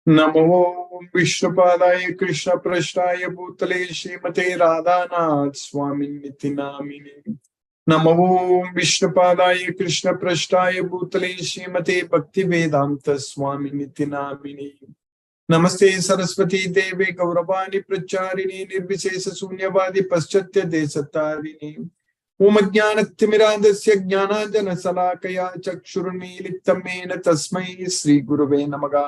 नमो विष्णुपादाय कृष्ण प्रष्टाय भूतले श्रीमते राधानाथ स्वामी निति नामिने। नमो विष्णुपादाय कृष्ण प्रष्टाय भूतले श्रीमते भक्ति वेदांत स्वामी निति नामिने। नमस्ते सरस्वती देवे गौरवाणी प्रचारिणी निर्विशेष शून्यवादी पश्चात्य देशतारिणी। ओम ज्ञानतिमिरान्धस्य ज्ञानांजन शलाकया चक्षुरुन्मीलितं येन तस्मै श्री गुरुवे नमः।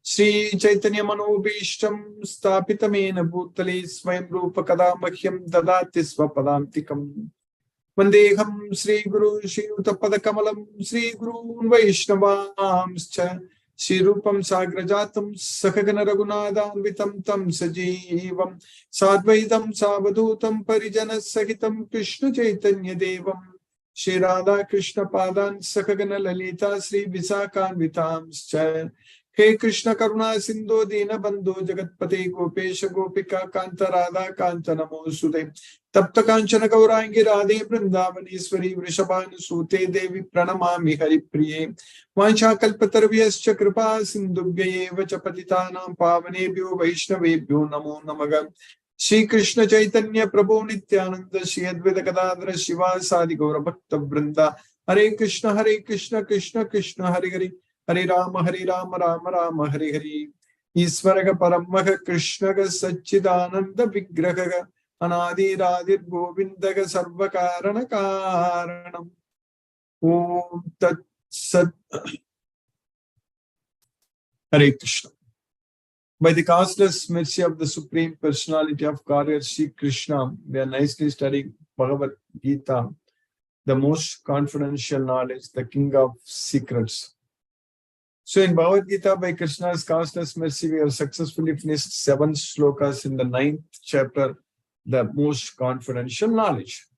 श्री चैतन्य मनोभीष्टं स्थापितमेन भूतले स्वयं रूप कदा मह्यं ददाति स्वपदान्तिकम्। वन्देऽहं श्रीगुरु श्रीयुतपदकमलं श्रीगुरून् वैष्णवांश्च श्रीरूपं साग्रजातं सखगण रघुनाथान्वितं तं सजीवं साद्वैतं सावधूतं परिजनसहितं कृष्ण चैतन्य देवं श्री राधा कृष्ण पादान् सखगण ललिता श्री विशाखान्वितांश्च। हे कृष्ण करुणा सिंधु दीन बंधु जगतपते गोपेश गोपिका कांत राधा कांत नमोस्तुते। तप्त कांचन गौरांगी राधे वृंदावनेश्वरी वृषभानुसूते देवी प्रणमामि हरिप्रिये। वाञ्छाकल्पतरुभ्यश्च कृपा सिन्धुभ्यैव च पतितानां पावनेभ्यो वैष्णवेभ्यो नमो नमः। श्री कृष्ण चैतन्य प्रभु नित्यानंद श्री अद्वैत गदाधर शिवासादि गौर भक्त वृंदा। हरे कृष्ण कृष्ण कृष्ण हरे हरे हरे राम राम राम हरे हरे। ईश्वर परमः कृष्ण सच्चिदानंद विग्रह अनादिरादिर् गोविंद सर्व कारण कारणम्। ओम तत्सत्। हरे Krishna. By the causeless mercy of the Supreme Personality of Godhead, Sri Krishna, we are nicely studying Bhagavad Gita, the most confidential knowledge, the king of secrets. So in Bhagavad Gita, by Krishna's causeless mercy, we have successfully finished 7 slokas in the 9th chapter, the most confidential knowledge,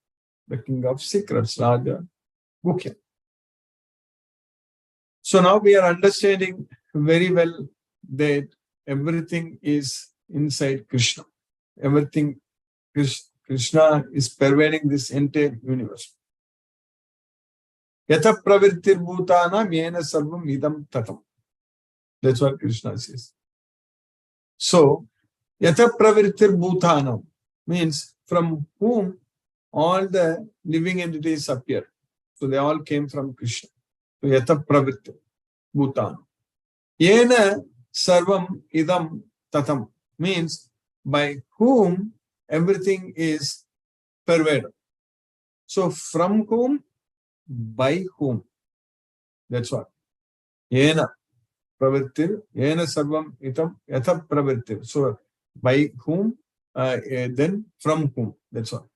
the king of secrets, Raja Mukhya. So now we are understanding very well that everything is inside Krishna. Everything, Krishna is pervading this entire universe. Yatha pravrittir bhutanam yena sarvam idam tatam. That's what Krishna says. So, yatha pravrittir bhutanam means from whom all the living entities appear. So they all came from Krishna. So yatha pravrittir bhutanam. Yena sarvam idam tatam means by whom everything is pervaded. So from whom, by whom. That's what. Yena pravrittir, yena sarvam idam yatha pravrittir. So by whom, then from whom. That's all.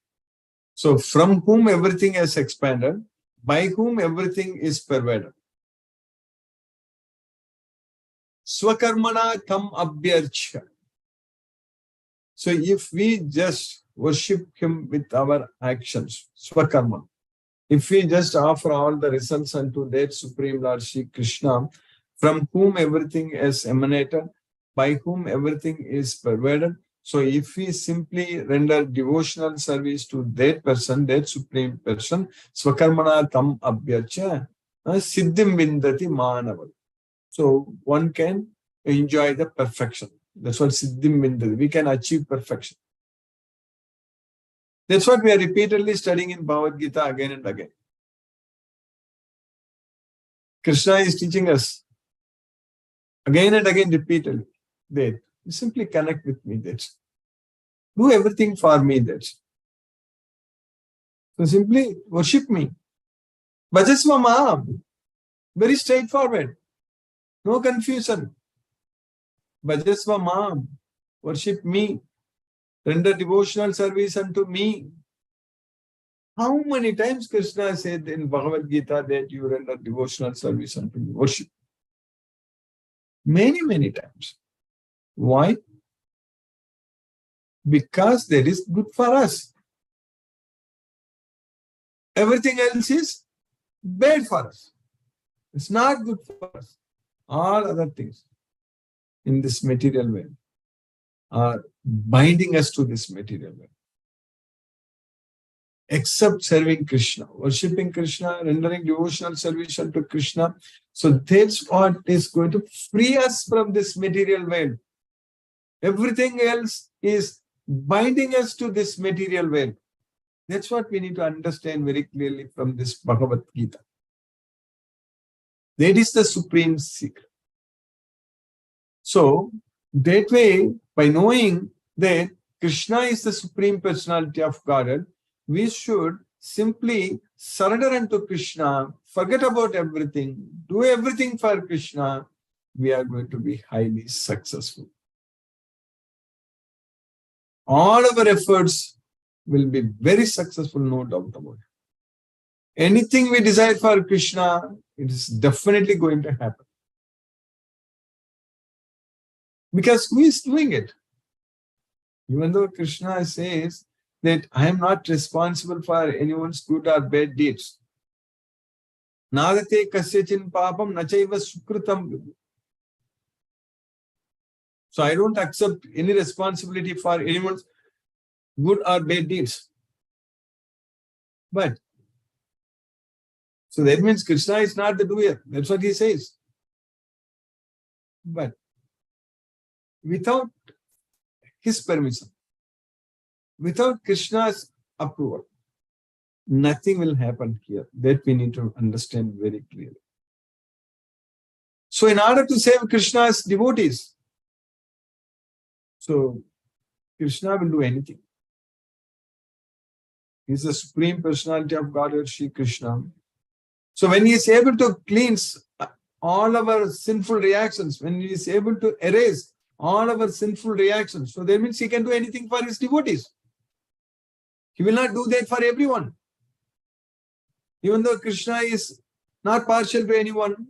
So from whom everything is expanded, by whom everything is pervaded. Swakarmana tam abhyarcha. So if we just worship him with our actions, swakarma, if we just offer all the results unto that Supreme Lord Shri Krishna, from whom everything is emanated, by whom everything is pervaded, so if we simply render devotional service to that person, that Supreme Person, swakarmana tam abhyarcha, siddhim vindati manaval. So one can enjoy the perfection. That's what siddhim vindati. We can achieve perfection. That's what we are repeatedly studying in Bhagavad Gita again and again. Krishna is teaching us again and again repeatedly that you simply connect with me. That's do everything for me. That's so simply worship me. Bhajasva Maam. Very straightforward. No confusion. Bhajasva Maam. Worship me. Render devotional service unto me. How many times Krishna said in Bhagavad Gita that you render devotional service unto me? Worship. Many, many times. Why? Because that is good for us. Everything else is bad for us. It's not good for us. All other things in this material world are binding us to this material world. except serving Krishna, worshipping Krishna, rendering devotional service unto Krishna. So that's what is going to free us from this material world. Everything else is binding us to this material world. That's what we need to understand very clearly from this Bhagavad Gita. That is the supreme secret. So, that way, by knowing that Krishna is the supreme personality of Godhead, we should simply surrender unto Krishna, forget about everything, do everything for Krishna. We are going to be highly successful. All our efforts will be very successful, no doubt about it. Anything we desire for Krishna, it is definitely going to happen. Because who is doing it? Even though Krishna says that I am not responsible for anyone's good or bad deeds. Nagate kasyachin papam nachaiva sukritam. So I don't accept any responsibility for anyone's good or bad deeds. But, so that means Krishna is not the doer. That's what he says. But, without his permission, without Krishna's approval, nothing will happen here. That we need to understand very clearly. So in order to save Krishna's devotees, so Krishna will do anything. He is the supreme personality of Godhead, Shri Krishna. So when he is able to cleanse all our sinful reactions, when he is able to erase all our sinful reactions, so that means he can do anything for his devotees. He will not do that for everyone. Even though Krishna is not partial to anyone,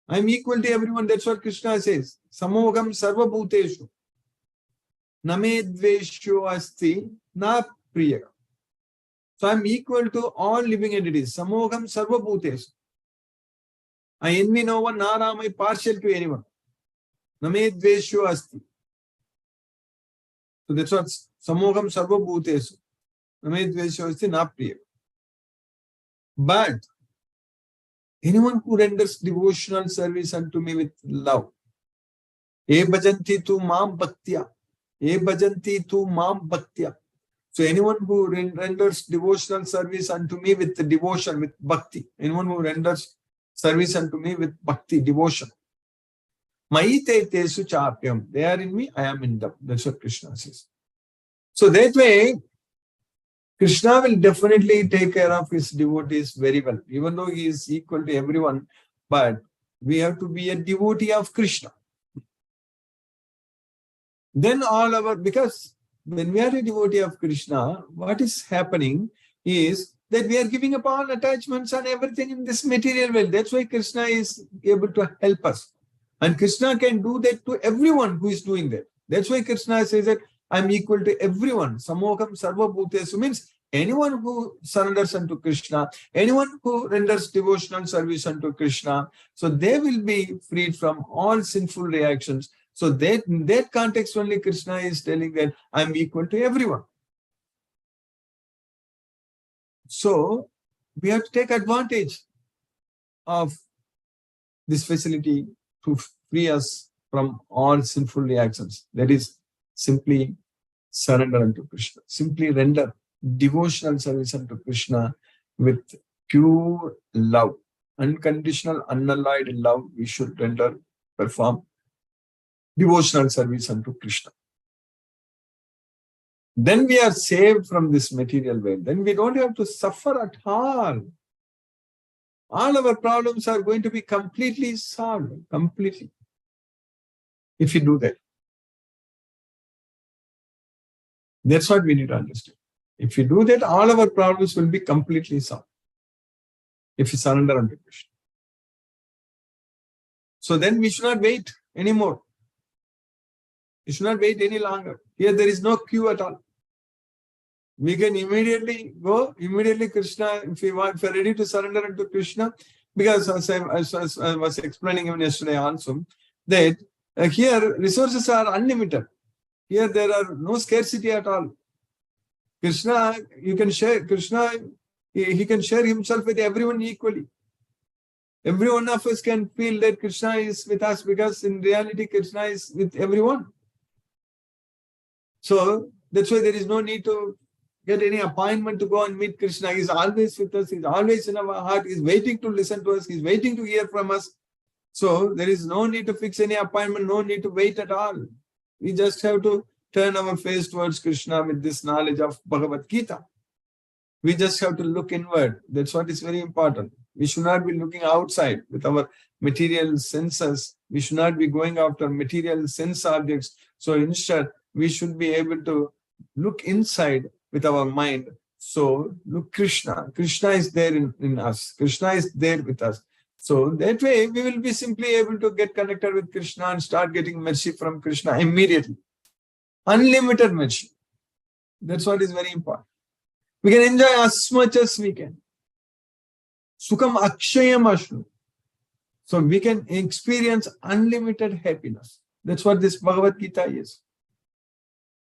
I am equal to everyone. That's what Krishna says. Samoham sarva bhuteshu. Name dveshyo asti na priya. So I am equal to all living entities. Samoham sarva bhuteshu. I envy no one, nor am I partial to anyone. Name dveshyo asti. So that's what Samoham sarva bhuteshu. Name dveshyo asti na priya. But anyone who renders devotional service unto me with love, e bhajanti tu mam bhaktya, e bhajanti tu mam bhaktya. So anyone who renders devotional service unto me with devotion, with bhakti, anyone who renders service unto me with bhakti, devotion, maite tesu chapyam, they are in me, I am in them. That's what Krishna says. So that way, Krishna will definitely take care of his devotees very well, even though he is equal to everyone, but we have to be a devotee of Krishna. Then because when we are a devotee of Krishna, what is happening is that we are giving up all attachments and everything in this material world. That's why Krishna is able to help us. And Krishna can do that to everyone who is doing that. That's why Krishna says that I am equal to everyone. Samoham sarva bhutesu means anyone who surrenders unto Krishna, anyone who renders devotional service unto Krishna, so they will be freed from all sinful reactions. So that in that context only Krishna is telling that I am equal to everyone. So we have to take advantage of this facility to free us from all sinful reactions. That is simply surrender unto Krishna. Simply render devotional service unto Krishna with pure love. Unconditional, unalloyed love we should perform devotional service unto Krishna. Then we are saved from this material world. Then we don't have to suffer at all. All our problems are going to be completely solved. Completely. If you do that. That's what we need to understand. If you do that, all our problems will be completely solved. If you surrender unto Krishna. So then we should not wait anymore. We should not wait any longer. Here there is no queue at all. We can immediately go, Krishna, if we are ready to surrender unto Krishna, because as I was explaining even yesterday also, that here resources are unlimited. Here there are no scarcity at all. Krishna, you can share, Krishna, he can share himself with everyone equally. Every one of us can feel that Krishna is with us because in reality, Krishna is with everyone. So that's why there is no need to get any appointment to go and meet Krishna. He's always with us. He's always in our heart. He's waiting to listen to us. He's waiting to hear from us. So there is no need to fix any appointment, no need to wait at all. We just have to turn our face towards Krishna with this knowledge of Bhagavad Gita. We just have to look inward. That's what is very important. We should not be looking outside with our material senses. We should not be going after material sense objects. So instead, we should be able to look inside with our mind. So look Krishna. Krishna is there in us. Krishna is there with us. So that way, we will be simply able to get connected with Krishna and start getting mercy from Krishna immediately. Unlimited mercy. That's what is very important. We can enjoy as much as we can. Sukham akshayam ashnu. So we can experience unlimited happiness. That's what this Bhagavad Gita is.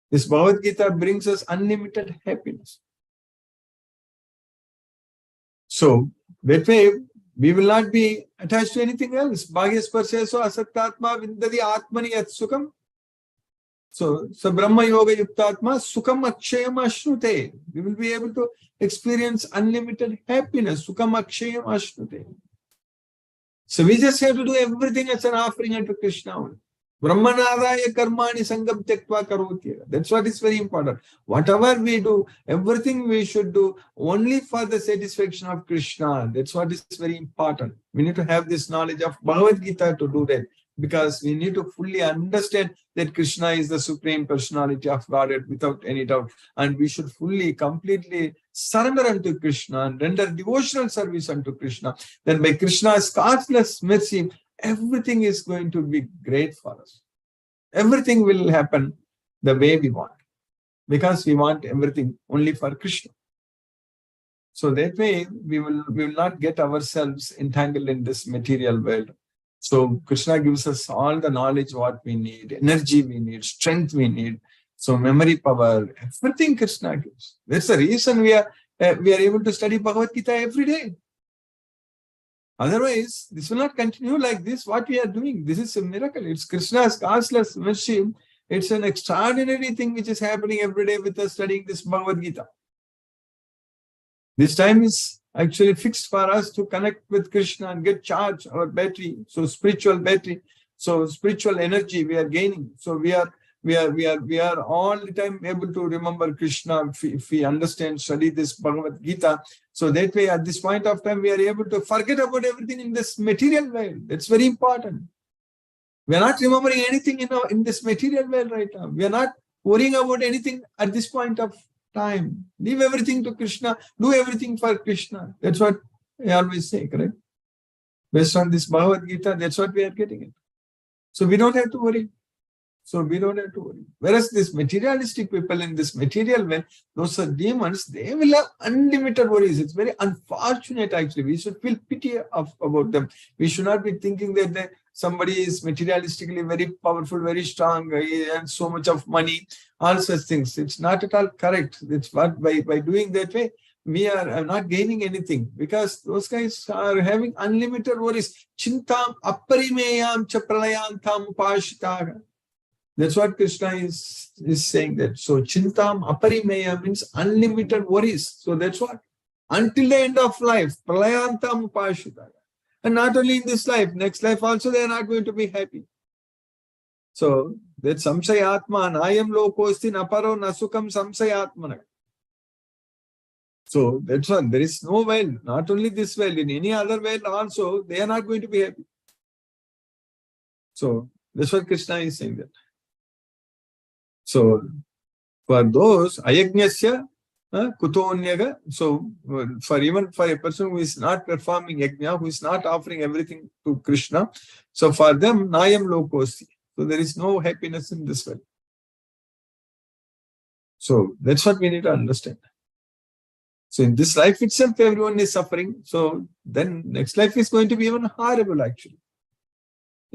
This Bhagavad Gita brings us unlimited happiness. So that way, we will not be attached to anything else. Bhagyasparseso asaktatma vindadi atmani yat sukham. So Brahma Yoga Yuktatma Sukham Akshayam Ashnute. We will be able to experience unlimited happiness. Sukham Akshayam Ashnute. So we just have to do everything as an offering unto Krishna. Brahmanadaya karmani sangam tektva karoti. That's what is very important. Whatever we do, everything we should do only for the satisfaction of Krishna. That's what is very important. We need to have this knowledge of Bhagavad Gita to do that. Because we need to fully understand that Krishna is the Supreme Personality of Godhead without any doubt. And we should fully, completely surrender unto Krishna and render devotional service unto Krishna. Then by Krishna's causeless mercy, everything is going to be great for us. Everything will happen the way we want. Because we want everything only for Krishna. So that way, we will not get ourselves entangled in this material world. So Krishna gives us all the knowledge what we need, energy we need, strength we need. So memory power, everything Krishna gives. That's the reason we are able to study Bhagavad Gita every day. Otherwise, this will not continue like this. What we are doing, this is a miracle. It's Krishna's causeless mercy. It's an extraordinary thing which is happening every day with us studying this Bhagavad Gita. This time is actually fixed for us to connect with Krishna and get charged our battery. So spiritual battery, so spiritual energy we are gaining. So we are all the time able to remember Krishna if we understand, study this Bhagavad Gita. So that way at this point of time we are able to forget about everything in this material world. That's very important. We are not remembering anything in this material world right now. We are not worrying about anything at this point of time. Leave everything to Krishna. Do everything for Krishna. That's what I always say, correct? Based on this Bhagavad Gita, that's what we are getting it. So we don't have to worry. Whereas this materialistic people in this material world, those are demons, they will have unlimited worries. It's very unfortunate actually. We should feel pity about them. We should not be thinking that somebody is materialistically very powerful, very strong, and so much of money, all such things. It's not at all correct. It's what by doing that way, we are not gaining anything because those guys are having unlimited worries. Chintam aparimeyam cha pralayantam upashitaga. That's what Krishna is saying that. So chintam aparimeya means unlimited worries. So that's what. Until the end of life, pralayantam upashitaga. And not only in this life, next life also they are not going to be happy. So that samsayatma, nayam lokosti naparo nasukam samsayatmana. So that's one. There is no world, not only this world, in any other world also, they are not going to be happy. So that's what Krishna is saying that. So for those, ayajnasya, kutonyaga, so for a person who is not performing yajna, who is not offering everything to Krishna, so for them, nayam lokosti. So there is no happiness in this world. So that's what we need to understand. So in this life itself, everyone is suffering. So then next life is going to be even horrible actually.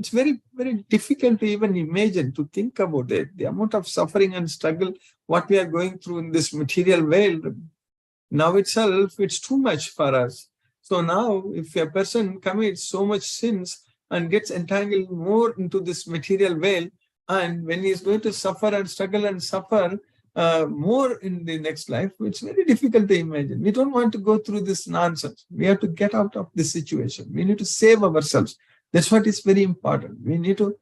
It's very, very difficult to even imagine, to think about it. The amount of suffering and struggle, what we are going through in this material world, now itself, it's too much for us. So now, if a person commits so much sins and gets entangled more into this material world, and when he is going to suffer and struggle and suffer more in the next life, it's very difficult to imagine. We don't want to go through this nonsense. We have to get out of this situation. We need to save ourselves. That's what is very important. We need to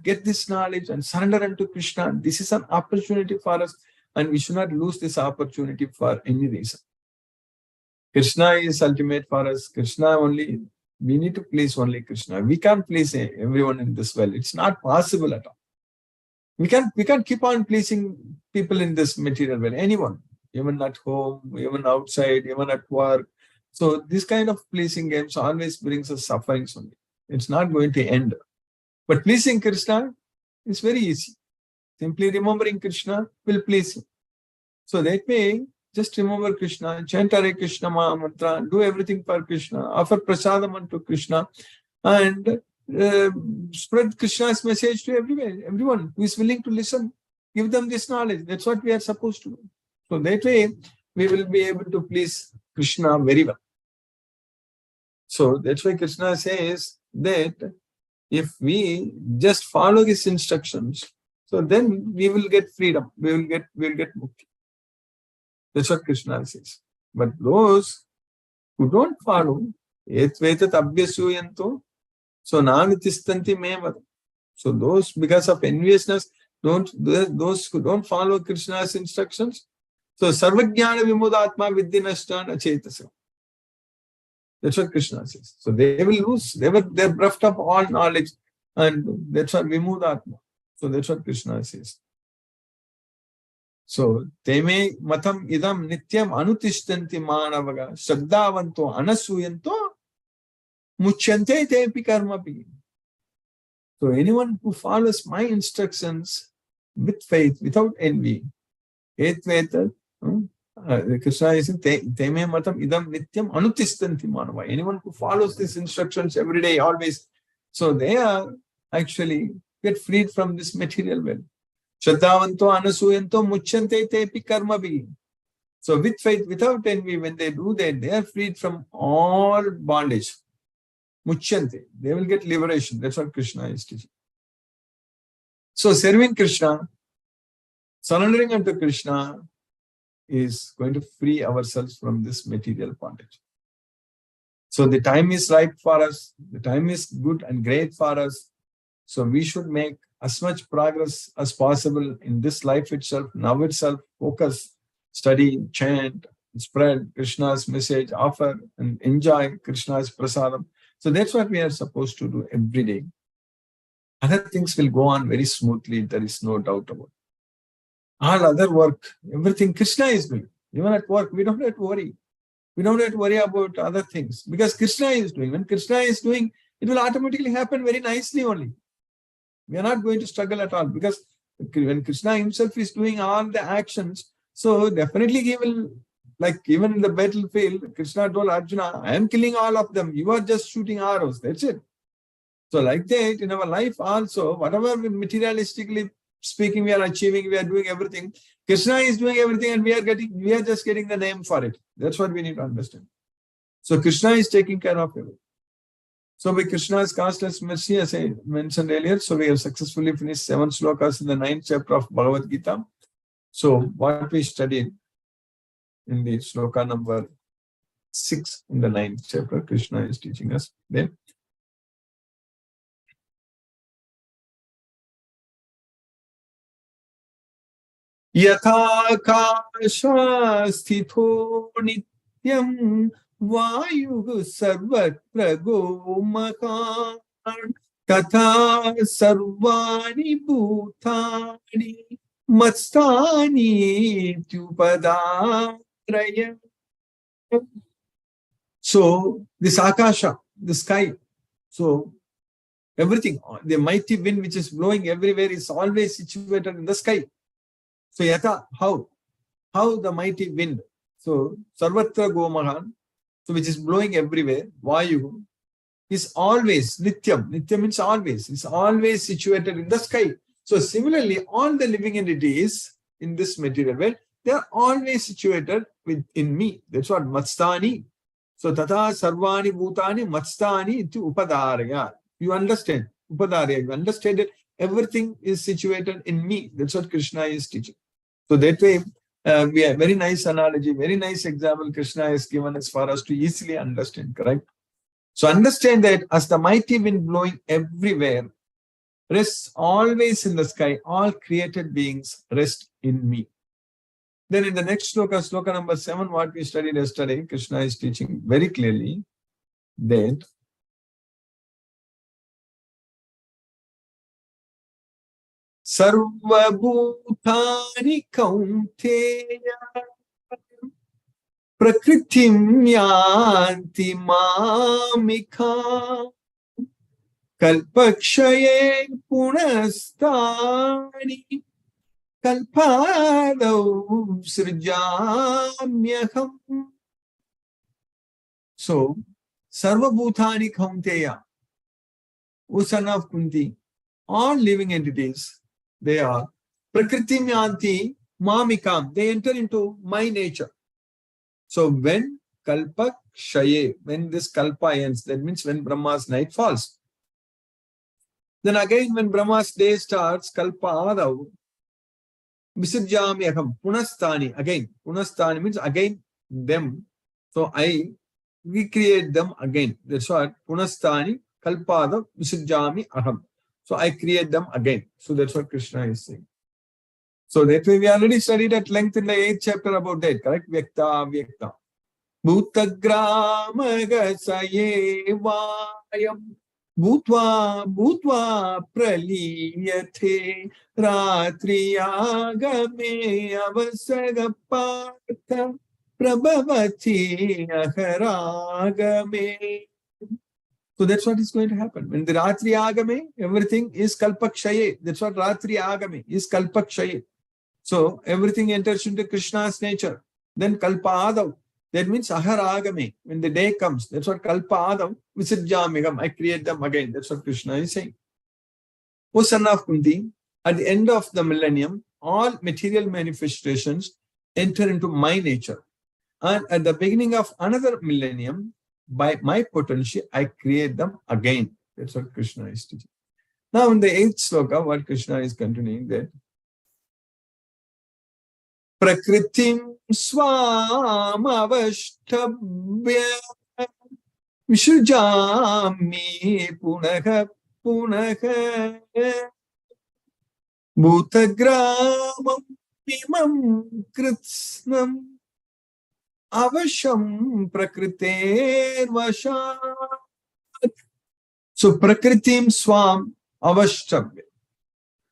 get this knowledge and surrender unto Krishna. This is an opportunity for us, and we should not lose this opportunity for any reason. Krishna is ultimate for us. Krishna only, we need to please only Krishna. We can't please everyone in this world. It's not possible at all. We can't keep on pleasing people in this material world. Anyone, even at home, even outside, even at work. So this kind of pleasing games always brings us sufferings only. It's not going to end. But pleasing Krishna is very easy. Simply remembering Krishna will please him. So that way, just remember Krishna, chant Hare Krishna Maha Mantra, do everything for Krishna, offer prasadam unto Krishna, and spread Krishna's message to everyone who is willing to listen. Give them this knowledge. That's what we are supposed to do. So that way, we will be able to please Krishna very well. So that's why Krishna says that if we just follow his instructions, so then we will get freedom. We will get mukti. That's what Krishna says. But those who don't follow, etvetat abhyasuyanto, so nanitistanti mevad. So those, because of enviousness, those who don't follow Krishna's instructions, so sarvajnana vimudatma viddinashtan achetasa. That's what Krishna says. So they will lose, they're bereft of all knowledge, and that's what vimudatma. So that's what Krishna says. So teme matam idam nityam anutishtanti manavaga shraddhavanto anasuyanto muchyante tepi karmapi. So anyone who follows my instructions with faith, without envy, Krishna is saying, teme matam idam nityam anutishtanti manava. Anyone who follows these instructions every day, always, so they are actually get freed from this material world. Shraddhavanto anasuyanto muchyante tepi karmabi. So with faith, without envy, when they do that, they are freed from all bondage. Muchyante. They will get liberation. That's what Krishna is teaching. So serving Krishna, surrendering unto Krishna is going to free ourselves from this material bondage. So the time is ripe for us. The time is good and great for us. So we should make as much progress as possible in this life itself, now itself, focus, study, chant, spread Krishna's message, offer and enjoy Krishna's prasadam. So that's what we are supposed to do every day. Other things will go on very smoothly, there is no doubt about it. All other work, everything Krishna is doing. Even at work, we don't have to worry. We don't have to worry about other things because Krishna is doing. When Krishna is doing, it will automatically happen very nicely only. We are not going to struggle at all because when Krishna himself is doing all the actions, so definitely he will, like even in the battlefield, Krishna told Arjuna, I am killing all of them. You are just shooting arrows. That's it. So like that, in our life also, whatever materialistically speaking we are achieving, we are doing everything. Krishna is doing everything and we are just getting the name for it. That's what we need to understand. So Krishna is taking care of everything. So by Krishna's costless mercy, as I mentioned earlier, so we have successfully finished 7 slokas in the 9th chapter of Bhagavad Gita. So what we studied in the sloka number 6 in the 9th chapter, Krishna is teaching us there. Yatha kasha sthito nityam Vayu sarvatra gomakan Tatha sarvani bhutani Matstani tyupadaraya. So this akasha, the sky, so everything, the mighty wind which is blowing everywhere is always situated in the sky. So yata, how the mighty wind? So sarvatra gomahan, so which is blowing everywhere, Vayu. is always, Nityam. Nityam means always. Is always situated in the sky. So similarly, all the living entities in this material world, they are always situated within me. That's what Matstani. So Tata Sarvani Bhutani Matstani into Upadaraya. You understand? Upadaraya. You understand that everything is situated in me. That's what Krishna is teaching. So that way, we have very nice analogy, very nice example Krishna has given us for us to easily understand, correct? So understand that as the mighty wind blowing everywhere rests always in the sky, all created beings rest in me. Then in the next sloka, sloka number 7, what we studied yesterday, Krishna is teaching very clearly that Sarva Bhutani Kaunteya Prakritim Yanti Mamika Kalpakshaye Punastani Kalpadau Srijamyaham. So, Sarva Bhutani Kaunteya, O son of Kunti, all living entities, they are Prakritim Yanti Mamikam, they enter into my nature. So when Kalpa Kshaye, when this Kalpa ends, that means when Brahma's night falls. Then again when Brahma's day starts, Kalpa Adav, Visirjamyaham, Punastani, again. Punastani means again them. So I recreate them again. That's what Punastani, Kalpa Adav, Visirjami Aham. So I create them again. So that's what Krishna is saying. So that way we already studied at length in the 8th chapter about that, correct? Vyakta, Vyakta. Bhutagramagasayevayam Bhutva praliyate Ratriyagame avasagapata Prabhavati aharagame. So that's what is going to happen. When the Ratri Agame, everything is Kalpakshaye. That's what Ratri Agame is, Kalpakshaye. So everything enters into Krishna's nature. Then Kalpa Adav. That means Aharagame. When the day comes, that's what Kalpa Adav, Visirjamigam. I create them again. That's what Krishna is saying. O son of Kunti, at the end of the millennium, all material manifestations enter into my nature. And at the beginning of another millennium, by my potency, I create them again. That's what Krishna is teaching. Now in the 8th sloka, what Krishna is continuing that Prakritim swam avashtabhya Vishujami punaha punaha Bhutagramam imam kritsnam Avasham Prakriter Vashat. So Prakritim Swam Avashtabhya.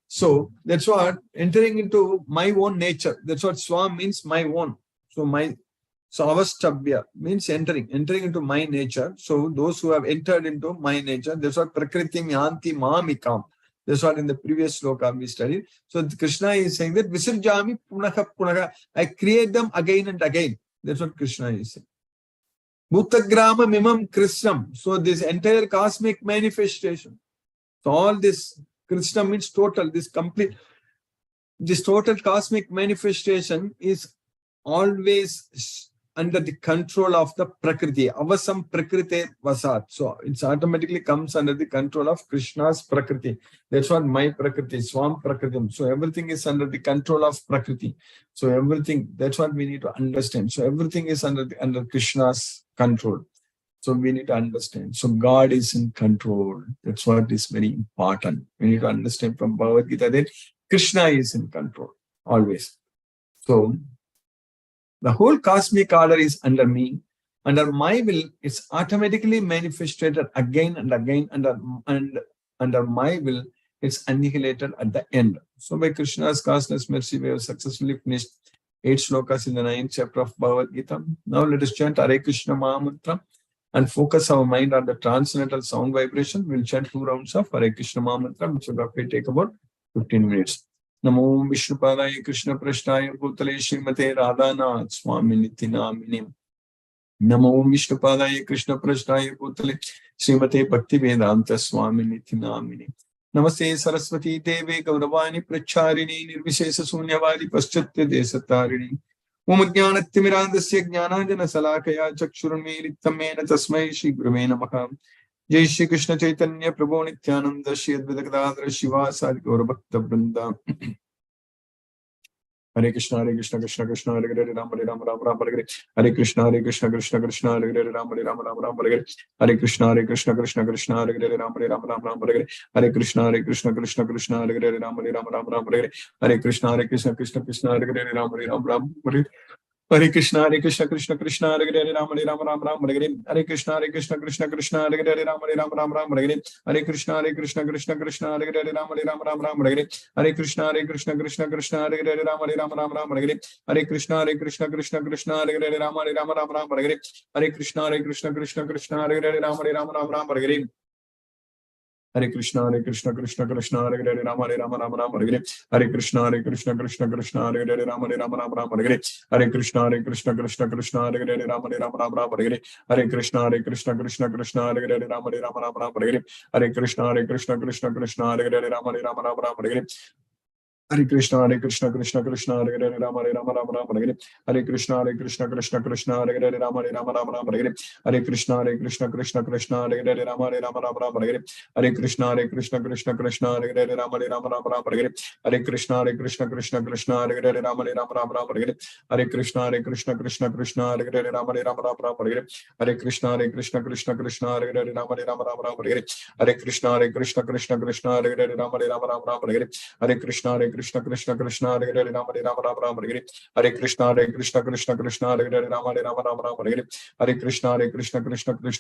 So that's what entering into my own nature. That's what Swam means, my own. So Avashtabhya means entering into my nature. So those who have entered into my nature, that's what Prakritim Yanti Mamikam. That's what in the previous sloka we studied. So Krishna is saying that Visirjami Punaha Punaha. I create them again and again. That's what Krishna is saying. Bhutagrama mimam Krishnam. So this entire cosmic manifestation. So all this, Krishna means total, this total cosmic manifestation is always under the control of the Prakriti. Avasam Prakriti Vasat. So it automatically comes under the control of Krishna's Prakriti. That's what my Prakriti, Swam Prakritim. So everything is under the control of Prakriti. So everything, that's what we need to understand. So everything is under Krishna's control. So we need to understand. So God is in control. That's what is very important. We need to understand from Bhagavad Gita that Krishna is in control always. So the whole cosmic order is under me. Under my will, it's automatically manifested again and again. Under my will, it's annihilated at the end. So by Krishna's causeless mercy, we have successfully finished 8 slokas in the 9th chapter of Bhagavad Gita. Now let us chant Hare Krishna Mahamantra and focus our mind on the transcendental sound vibration. We'll chant 2 rounds of Hare Krishna Mahamantra, which will roughly take about 15 minutes. Namo Vishnupadaya Krishna Prashtaya Bhutale Srimate Radhanath Swami Niti Namini. Namo Vishnupadaya Krishna Prashtaya Bhutale Srimate Bhaktivedanta Swamini Namini. Namaste Saraswati Deve Gauravani Pracharini Nirvishesha Sunyavadi Paschatya Desatarini. Om Jnanatimirandasya Jnananjana Salakaya Chakshurunmilitam Mena Tasmai Shri Gurave Namaha. Jai Shri Krishna Chaitanya Prabhu Nityananda Shri Advaita Gadadhara Shiva Sadi Gaura Bhakta Vrinda. Hare Krishna Krishna Krishna Hare Hare Ram Ram Ram Hare Hare. Hare Krishna Krishna Krishna Hare Hare Ram Ram Hare Hare. Hare Krishna Krishna Krishna Hare Hare Ram Ram Hare Hare. Hare Krishna Krishna Krishna Hare Hare Ram Ram Hare Hare. Hare Krishna Krishna Krishna Hare Hare Ram Ram Hare Hare. Hare Krishna Krishna Krishna Hare Hare Ram Ram Hare Hare. Hare Krishna Krishna Krishna Hare Hare Ram Ram Hare Hare. Hare Krishna Krishna Krishna Hare Hare Ram Ram Hare Hare. Hare Krishna Krishna Krishna Hare Hare Ram Ram Hare Hare. Hare Krishna Krishna Krishna Hare Hare Ram Ram Hare Hare. Hare Krishna Krishna Krishna Hare Hare Ram Ram Hare Hare. Hare Krishna Krishna Krishna Hare Hare Ram Hare Hare. Hare Krishna Krishna Krishna Hare Hare Ram Hare Hare. Hare Krishna Krishna Krishna Hare Hare Ram Hare Hare. Hare Krishna Krishna Krishna Hare Hare Ram Hare Hare. Hare Krishna Krishna Krishna Hare Hare Ram Hare Hare. Hare Krishna Krishna Hare Hare Ram Hare Hare. Hare Krishna Krishna Hare Hare Ram Hare Hare. Hare Krishna Krishna Krishna Hare Hare Ram Hare Hare. Hare Krishna Krishna Krishna Hare Hare Ram Hare Hare. Hare Krishna Krishna Krishna Hare Hare Ram Hare Hare. Hare Krishna Krishna Krishna Hare Hare Ram Hare Hare. Hare Krishna Krishna Krishna Hare Hare Ram Hare Hare. Hare Krishna Krishna Krishna Hare Hare Ram Hare Hare. Hare Krishna Krishna Krishna Hare Hare Ram Hare Hare. Hare Krishna Krishna Krishna Hare Hare Ram Hare Hare. Hare Krishna Krishna Krishna Hare Hare Ram Hare Hare. Hare Krishna Krishna Krishna Hare Hare Ram Hare Hare. Hare Krishna Krishna Krishna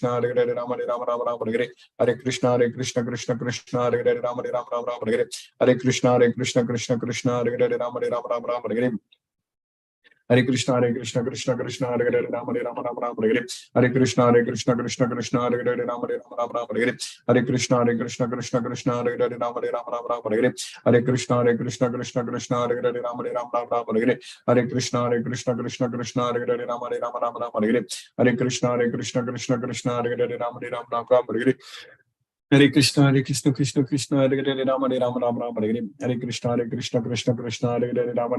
Hare Hare Ram Hare Hare. Hare Krishna Krishna Hare Hare Ram Hare Hare. Hare Krishna Krishna Krishna Hare Hare Ram Hare Hare. Hare Krishna Krishna Krishna Hare Hare Ram Hare Hare. Hare Krishna Krishna Krishna Hare Hare Ram Hare Hare. Hare Krishna Krishna Krishna Hare Hare Ram Hare Hare. Hare Krishna Krishna Krishna Hare Hare Ram Hare Hare. Hare Krishna Krishna Hare Hare Ram Hare Hare. Hare Krishna Krishna Krishna Hare Hare Ram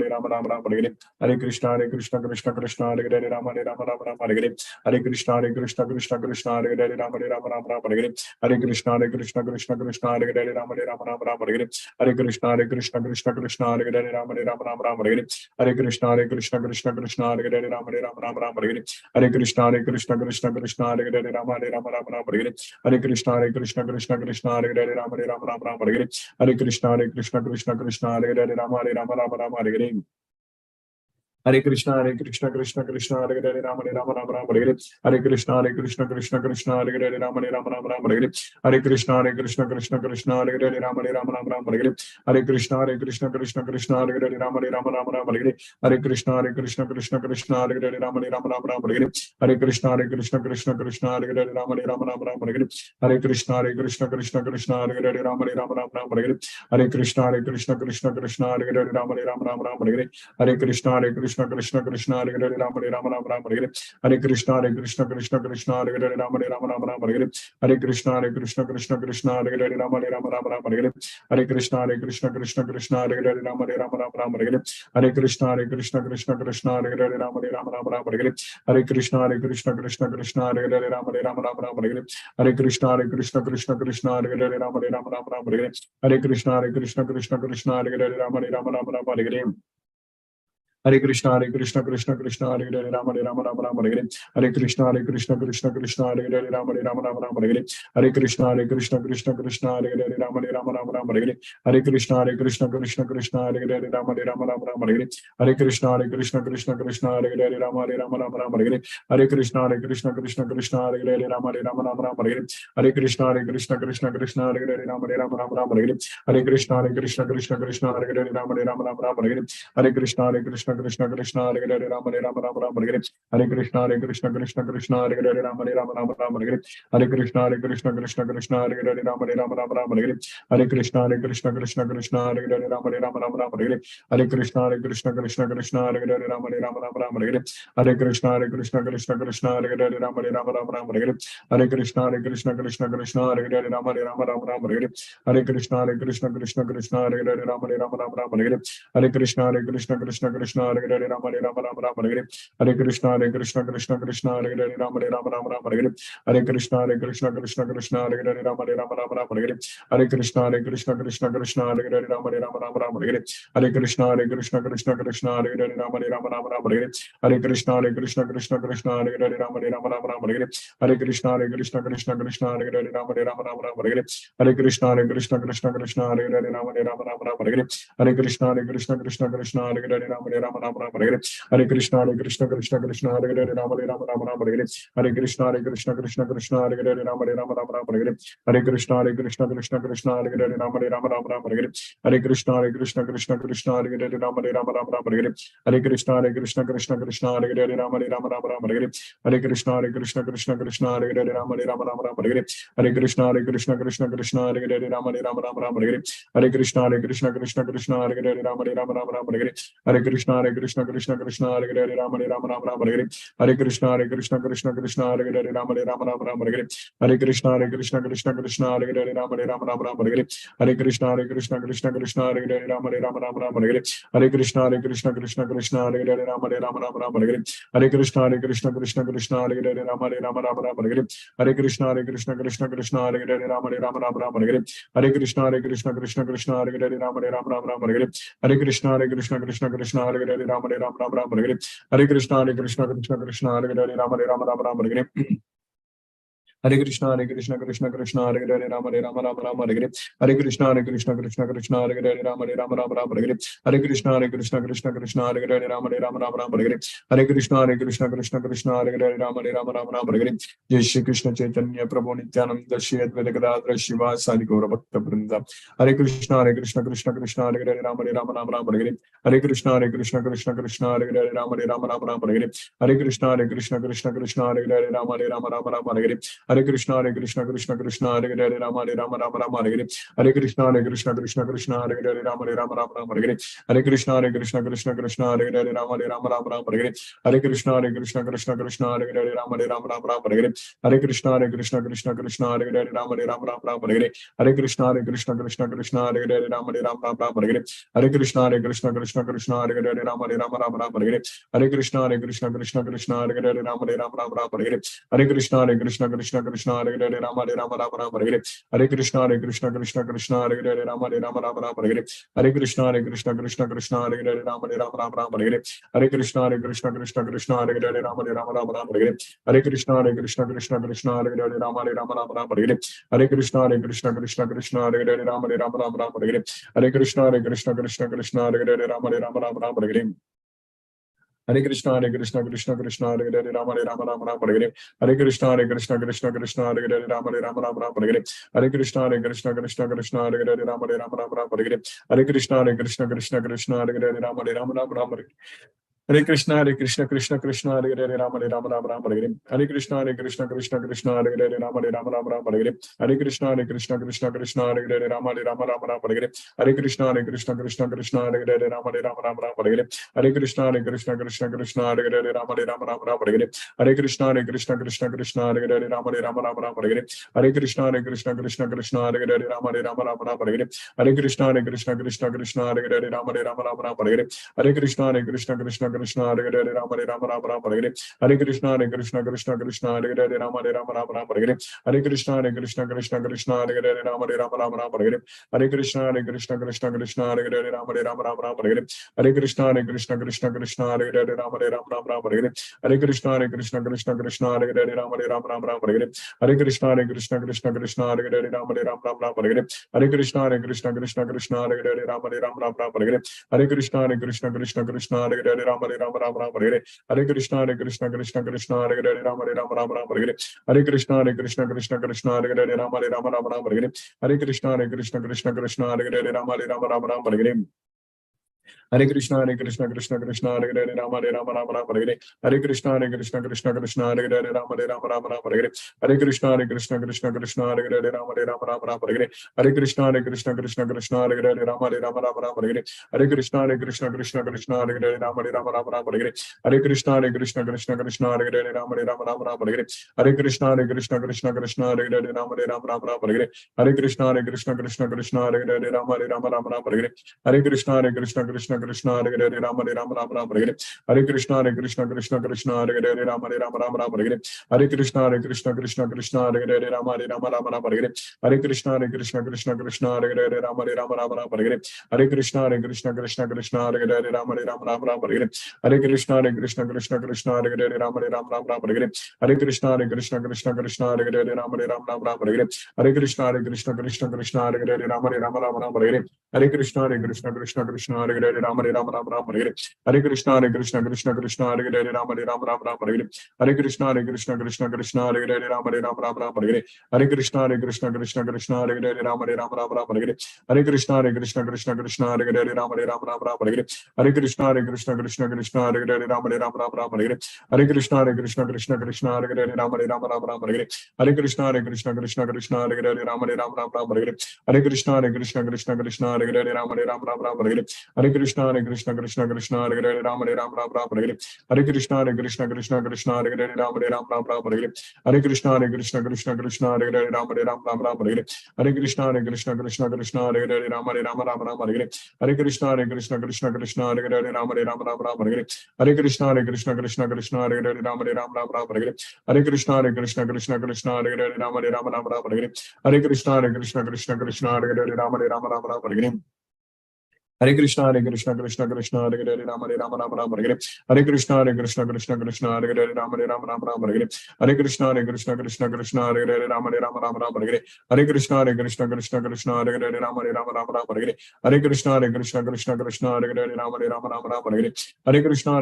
Hare Hare. Hare Krishna Krishna Krishna Hare Hare Ram Hare Hare. Hare Krishna Krishna Krishna Hare Hare Ram Hare Hare. Hare Krishna Krishna Krishna Hare Hare Ram Hare Hare. Hare Krishna Krishna Krishna Hare Hare Ram Hare Hare. Hare Krishna Krishna Krishna Hare Hare Ram Hare Hare. Hare Krishna Krishna Krishna Hare Hare Ram Hare Hare. Hare Krishna Krishna Hare Hare Ram Hare Hare. Hare Krishna Krishna Krishna Hare Hare Ram Hare Hare. Hare Krishna Krishna Hare Hare Ram Hare Hare. Hare Krishna Krishna Hare Hare Ram Hare Hare. Hare Krishna Krishna Hare Hare Ram Hare Hare. Hare Krishna Krishna Hare Hare Ram Hare Hare. Hare Krishna Krishna Hare Hare Ram Hare Hare. Hare Krishna Krishna Hare Hare Ram Hare Hare. Hare Krishna Krishna Hare Hare Ram Hare Hare. Hare Krishna Krishna Hare Hare Ram Hare Hare. Hare Krishna Krishna Hare Hare Ram Hare Hare. Hare Krishna Krishna Hare Hare Ram Hare Hare. Hare Krishna Krishna Hare Hare Ram Hare Hare. Hare Krishna Krishna Hare Hare Ram Hare Hare. Hare Krishna Krishna Hare Hare Ram Hare Hare. Hare Krishna Krishna Hare Hare Ram Hare Hare. Hare Krishna Krishna Hare Hare Ram Hare Hare. Hare Krishna Krishna Hare Hare Ram Hare Hare. Hare Krishna Krishna Hare Hare Ram Hare Hare. Hare Krishna Krishna Hare Hare Ram Hare Hare. Hare Krishna Krishna Hare Hare Ram Hare Hare. Hare Krishna Krishna Hare Hare Ram Hare Hare. Hare Krishna Krishna Hare Hare Ram Hare Hare. Hare Krishna Krishna Hare Hare Ram Hare Hare. Hare Krishna Krishna Hare Hare Ram Hare Hare. Hare Krishna Krishna Hare Hare Ram Hare Hare. Hare Krishna Krishna Hare Hare Ram Hare Hare. Hare Krishna Krishna Krishna Hare Hare Rama Rama Rama Rama Hare Hare Krishna Krishna Krishna Hare Hare Rama Rama Rama Rama Hare Hare Krishna Krishna Krishna Hare Hare Rama Rama Rama Rama Hare Hare Krishna Krishna Krishna Hare Hare Rama Rama Rama Rama Hare Hare Krishna Krishna Krishna Hare Hare Rama Rama Rama Rama Hare Hare Krishna Krishna Krishna Hare Hare Rama Rama Rama Rama Hare Hare Krishna Krishna Krishna Hare Hare Rama Rama Rama Rama Hare Hare Krishna Krishna Krishna Hare Hare Rama Rama Rama Rama Hare Hare Krishna Krishna Krishna Hare Hare Rama Rama Rama Rama Hare Hare Krishna Krishna Krishna Hare Hare Rama Rama Rama Rama Hare Hare Krishna Krishna Krishna Hare Hare Rama Rama Rama Rama Hare Hare Krishna Krishna Krishna Hare Hare Rama Rama Rama Rama Hare Hare Krishna Krishna Krishna Hare Hare Rama Rama Rama Rama Hare Hare Krishna Krishna Krishna Hare Hare Rama Rama Rama Rama Hare Hare Krishna Krishna Krishna Hare Hare Rama Rama Rama Rama Hare Hare Krishna Krishna Krishna Hare Hare Rama Rama Rama Rama Hare Hare Krishna Krishna Krishna Hare Hare Rama Rama Rama Rama Hare Hare Krishna Krishna Krishna Hare Hare Rama Rama Rama Rama Hare Hare Krishna Krishna Krishna Hare Hare Rama Rama Rama Rama Hare Hare Krishna Krishna Krishna Hare Hare Rama Rama Rama Rama Hare Hare Krishna Krishna Krishna Hare Hare Rama Rama Rama Rama Hare Hare Krishna Krishna Krishna Hare Hare Rama Rama Rama Rama Hare Hare Krishna Krishna Krishna Hare Hare Rama Rama Rama Rama Hare Hare Krishna Krishna Krishna Hare Hare Rama Rama Rama Rama Hare Hare Krishna Krishna Krishna Hare Hare Rama Rama Rama Rama Hare Hare Krishna Krishna Krishna Hare Hare Rama Rama Rama Rama Hare Hare Krishna Krishna Krishna Hare Hare Rama Rama Rama Rama Hare Hare Krishna Krishna Krishna Hare Hare Rama Rama Rama Rama Hare Hare Krishna Krishna Krishna Hare Hare Rama Rama Rama Rama Hare Hare Krishna Krishna Krishna Hare Hare Rama Rama Rama Rama Hare Hare Krishna Krishna Krishna Hare Hare Rama Rama Rama Rama Hare Hare Krishna Krishna Krishna Hare Hare Rama Rama Rama Rama Hare Hare Krishna Krishna Krishna Hare Hare Rama Rama Rama Rama Hare Hare Krishna Krishna Krishna Hare Hare Rama Rama Rama Rama Hare Hare Krishna Krishna Krishna Hare Hare Rama Rama Rama Rama Hare Hare Krishna Krishna Hare Hare Rama Rama Rama Rama Hare Hare Krishna Krishna Krishna Hare Hare Rama Rama Rama Rama Hare Hare Krishna Krishna Krishna Hare Hare Rama Rama Rama Rama Hare Hare Krishna Krishna Hare Hare Rama Rama Rama Rama Hare Jai Shri Krishna Chaitanya Prabhu Nityananda Shri Advaita Gadadhara Shiva Sadi Gaura Bhakta Vrinda Hare Krishna Krishna Hare Hare Rama Rama Rama Rama Hare Hare Krishna Krishna Hare Hare Rama Rama Rama Rama Hare Hare Krishna Krishna Hare Hare Rama Rama Rama Rama Hare Hare Krishna Krishna Hare Hare Rama Rama Rama Hare Hare Krishna Krishna Hare Hare Rama Rama Rama Hare Hare Krishna Krishna Hare Hare Rama Rama Rama Hare Hare Krishna Krishna Hare Hare Rama Rama Rama Hare Hare Krishna Krishna Hare Hare Rama Rama Rama Hare Hare Krishna Krishna Hare Hare Rama Rama Rama Hare Hare Krishna Krishna Hare Hare Rama Rama Rama Hare Hare Krishna Krishna Hare Hare Rama Rama Rama Hare Hare Krishna Krishna Hare Hare Rama Rama Rama Hare Hare Krishna Krishna Hare Hare Rama Rama Rama Hare Hare Krishna Krishna Hare Hare Rama Rama Rama Hare Hare Krishna Krishna Hare Hare Rama Rama Rama Hare Hare Krishna Krishna Hare Hare Rama Rama Rama Hare Hare Krishna Krishna Hare Hare Rama Rama Rama Hare Hare Krishna Krishna Hare Hare Rama Rama Rama Hare Hare Krishna Krishna Hare Hare Rama Rama Rama Hare Hare Krishna Krishna Hare Hare Rama Rama Rama Hare Hare Krishna Krishna Hare Hare Rama Rama Hare Hare Krishna Krishna Hare Hare Rama Rama Hare Hare Krishna Krishna Hare Hare Rama Rama Hare Hare Krishna Krishna Hare Hare Rama Rama Hare Hare Krishna Krishna Hare Hare Rama Rama Hare Hare Krishna Krishna Hare Hare Rama Rama Hare Hare Krishna Krishna Hare Hare Rama Rama Hare Hare Krishna Krishna Hare Hare Rama Rama Hare Hare Krishna Krishna Hare Hare Rama Rama Hare Hare Krishna Krishna Hare Hare Rama Rama Hare Hare Krishna Krishna Hare Hare Rama Rama Hare Hare Krishna Krishna Hare Hare Rama Rama Hare Hare Krishna Krishna Hare Hare Rama Rama Hare Hare Krishna Krishna Hare Hare Rama Rama Hare Hare Krishna Krishna Hare Hare Rama Rama Hare Hare Krishna Krishna Hare Hare Rama Rama Hare Hare Krishna Krishna Hare Hare Rama Rama Hare Hare Krishna Krishna Hare Hare Rama Rama Hare Hare Krishna Krishna Hare Hare Rama Rama Hare Hare Krishna Krishna Hare Hare Rama Rama Hare Hare Krishna Krishna Hare Hare Rama Rama Hare Hare Krishna Krishna Hare Hare Rama Rama Hare Hare Krishna, Krishna Krishna, Hare Hare, Rama Rama Rama Rama, Hare Hare. Hare Krishna, Krishna Krishna, Hare Hare, Rama Rama Rama Rama, Hare Hare. Hare Krishna, Krishna Krishna, Hare Hare, Rama Rama Rama Rama, Hare Hare. Hare Krishna, Krishna Krishna, Hare Hare, Rama Rama Rama Rama, Hare Hare. Hare Krishna, Krishna Krishna, Hare Hare, Rama Rama Rama Rama, Hare Hare. Hare Krishna, Krishna Krishna, Hare Hare, Rama Rama Rama Rama, Hare Hare. Hare Krishna, Krishna Krishna, Hare Hare, Rama Rama Rama Rama, Hare Hare. Hare Krishna, Krishna Krishna, Hare Hare, Rama Rama Rama Rama, Hare Hare. Hare Krishna, Krishna Hare Hare, Rama Rama Rama Rama, Hare Hare. Hare Krishna, Krishna Hare Hare, Rama Rama Rama Rama, Hare Hare. Hare Krishna, Krishna Hare Hare, Rama Rama Rama Rama, Hare Hare. Hare Krishna, Krishna Hare Hare, Rama Rama Rama Rama, Hare Hare. Hare Krishna, Krishna Hare Hare, Rama Rama Rama Rama, Hare Hare. Hare Krishna, Krishna Hare Hare, Rama Rama Rama Rama, Hare Hare. Hare Krishna, Krishna Hare Hare, Rama Rama Rama Rama, Hare Hare. Hare Krishna, Krishna Hare Hare, Rama Rama Rama Rama, Hare Hare. Hare Krishna, Krishna Hare Hare, Rama Rama Rama Rama, Hare Hare. Hare Krishna, Krishna Hare Hare, Rama Rama Rama Rama, Hare Hare. Hare Krishna, Krishna Hare Hare, Rama Rama Rama Rama, Hare Hare. Hare Krishna, Krishna Hare Hare, Rama Rama Rama Rama, Hare Hare. Hare Krishna, Krishna Hare Hare, Rama Rama Rama Rama, Hare Hare. Hare Krishna, Krishna Hare Hare, Rama Rama Rama Rama, Hare Hare. Hare Krishna, Krishna Hare Hare, Rama Rama Rama Rama, Hare Hare. Hare Krishna, Krishna Hare Hare, Rama Rama Rama Rama, Hare Hare. Hare Krishna, Krishna Hare Hare, Rama Rama Rama Rama, Hare Hare. Hare Krishna, Krishna Hare Hare, Rama Rama Rama Rama, Hare Hare. Hare Krishna, Krishna Hare Hare, Rama Rama Rama Rama, Hare Hare. Hare Krishna, Krishna Hare Hare, Rama Rama Rama Rama, Hare Hare. Hare Krishna, Krishna Hare Hare, Rama Rama Rama Rama, Hare Hare. Hare Krishna, Krishna Hare Hare, Rama Rama Rama Rama, Hare Hare. Hare Krishna, Krishna Hare Hare, Rama Rama Rama Rama, Hare Hare. Hare Krishna, Krishna Hare Hare, Rama Rama Rama Rama, Hare Hare. Hare Krishna, Krishna Hare Hare, Rama Rama Rama Rama, Hare Hare. Hare Krishna, Krishna Hare Hare, Rama Rama Rama Rama, Hare Hare. Hare Krishna, Krishna Hare Hare, Rama Rama Rama Rama, Hare Hare. Hare Krishna, Krishna Hare Hare, Rama Rama Rama Rama, Hare Hare. Hare Krishna, Krishna Hare Hare, Rama Rama Rama Rama, Hare Hare. Hare Krishna, Krishna Hare Hare, Rama Rama Rama Rama, Hare Hare. Hare Krishna, Krishna Hare Hare, Rama Rama Rama Rama, Hare Hare. Hare Krishna, Krishna Hare Hare, Rama Rama Rama Rama, Hare Hare. Hare Krishna, Krishna Hare Hare, Rama Rama Rama Rama, Hare Hare. Hare Krishna, Krishna Hare Hare, Rama Rama Rama Rama, Hare Hare. Hare Krishna, Krishna Hare Hare, Rama Rama Rama Rama, Hare Hare. Hare Krishna,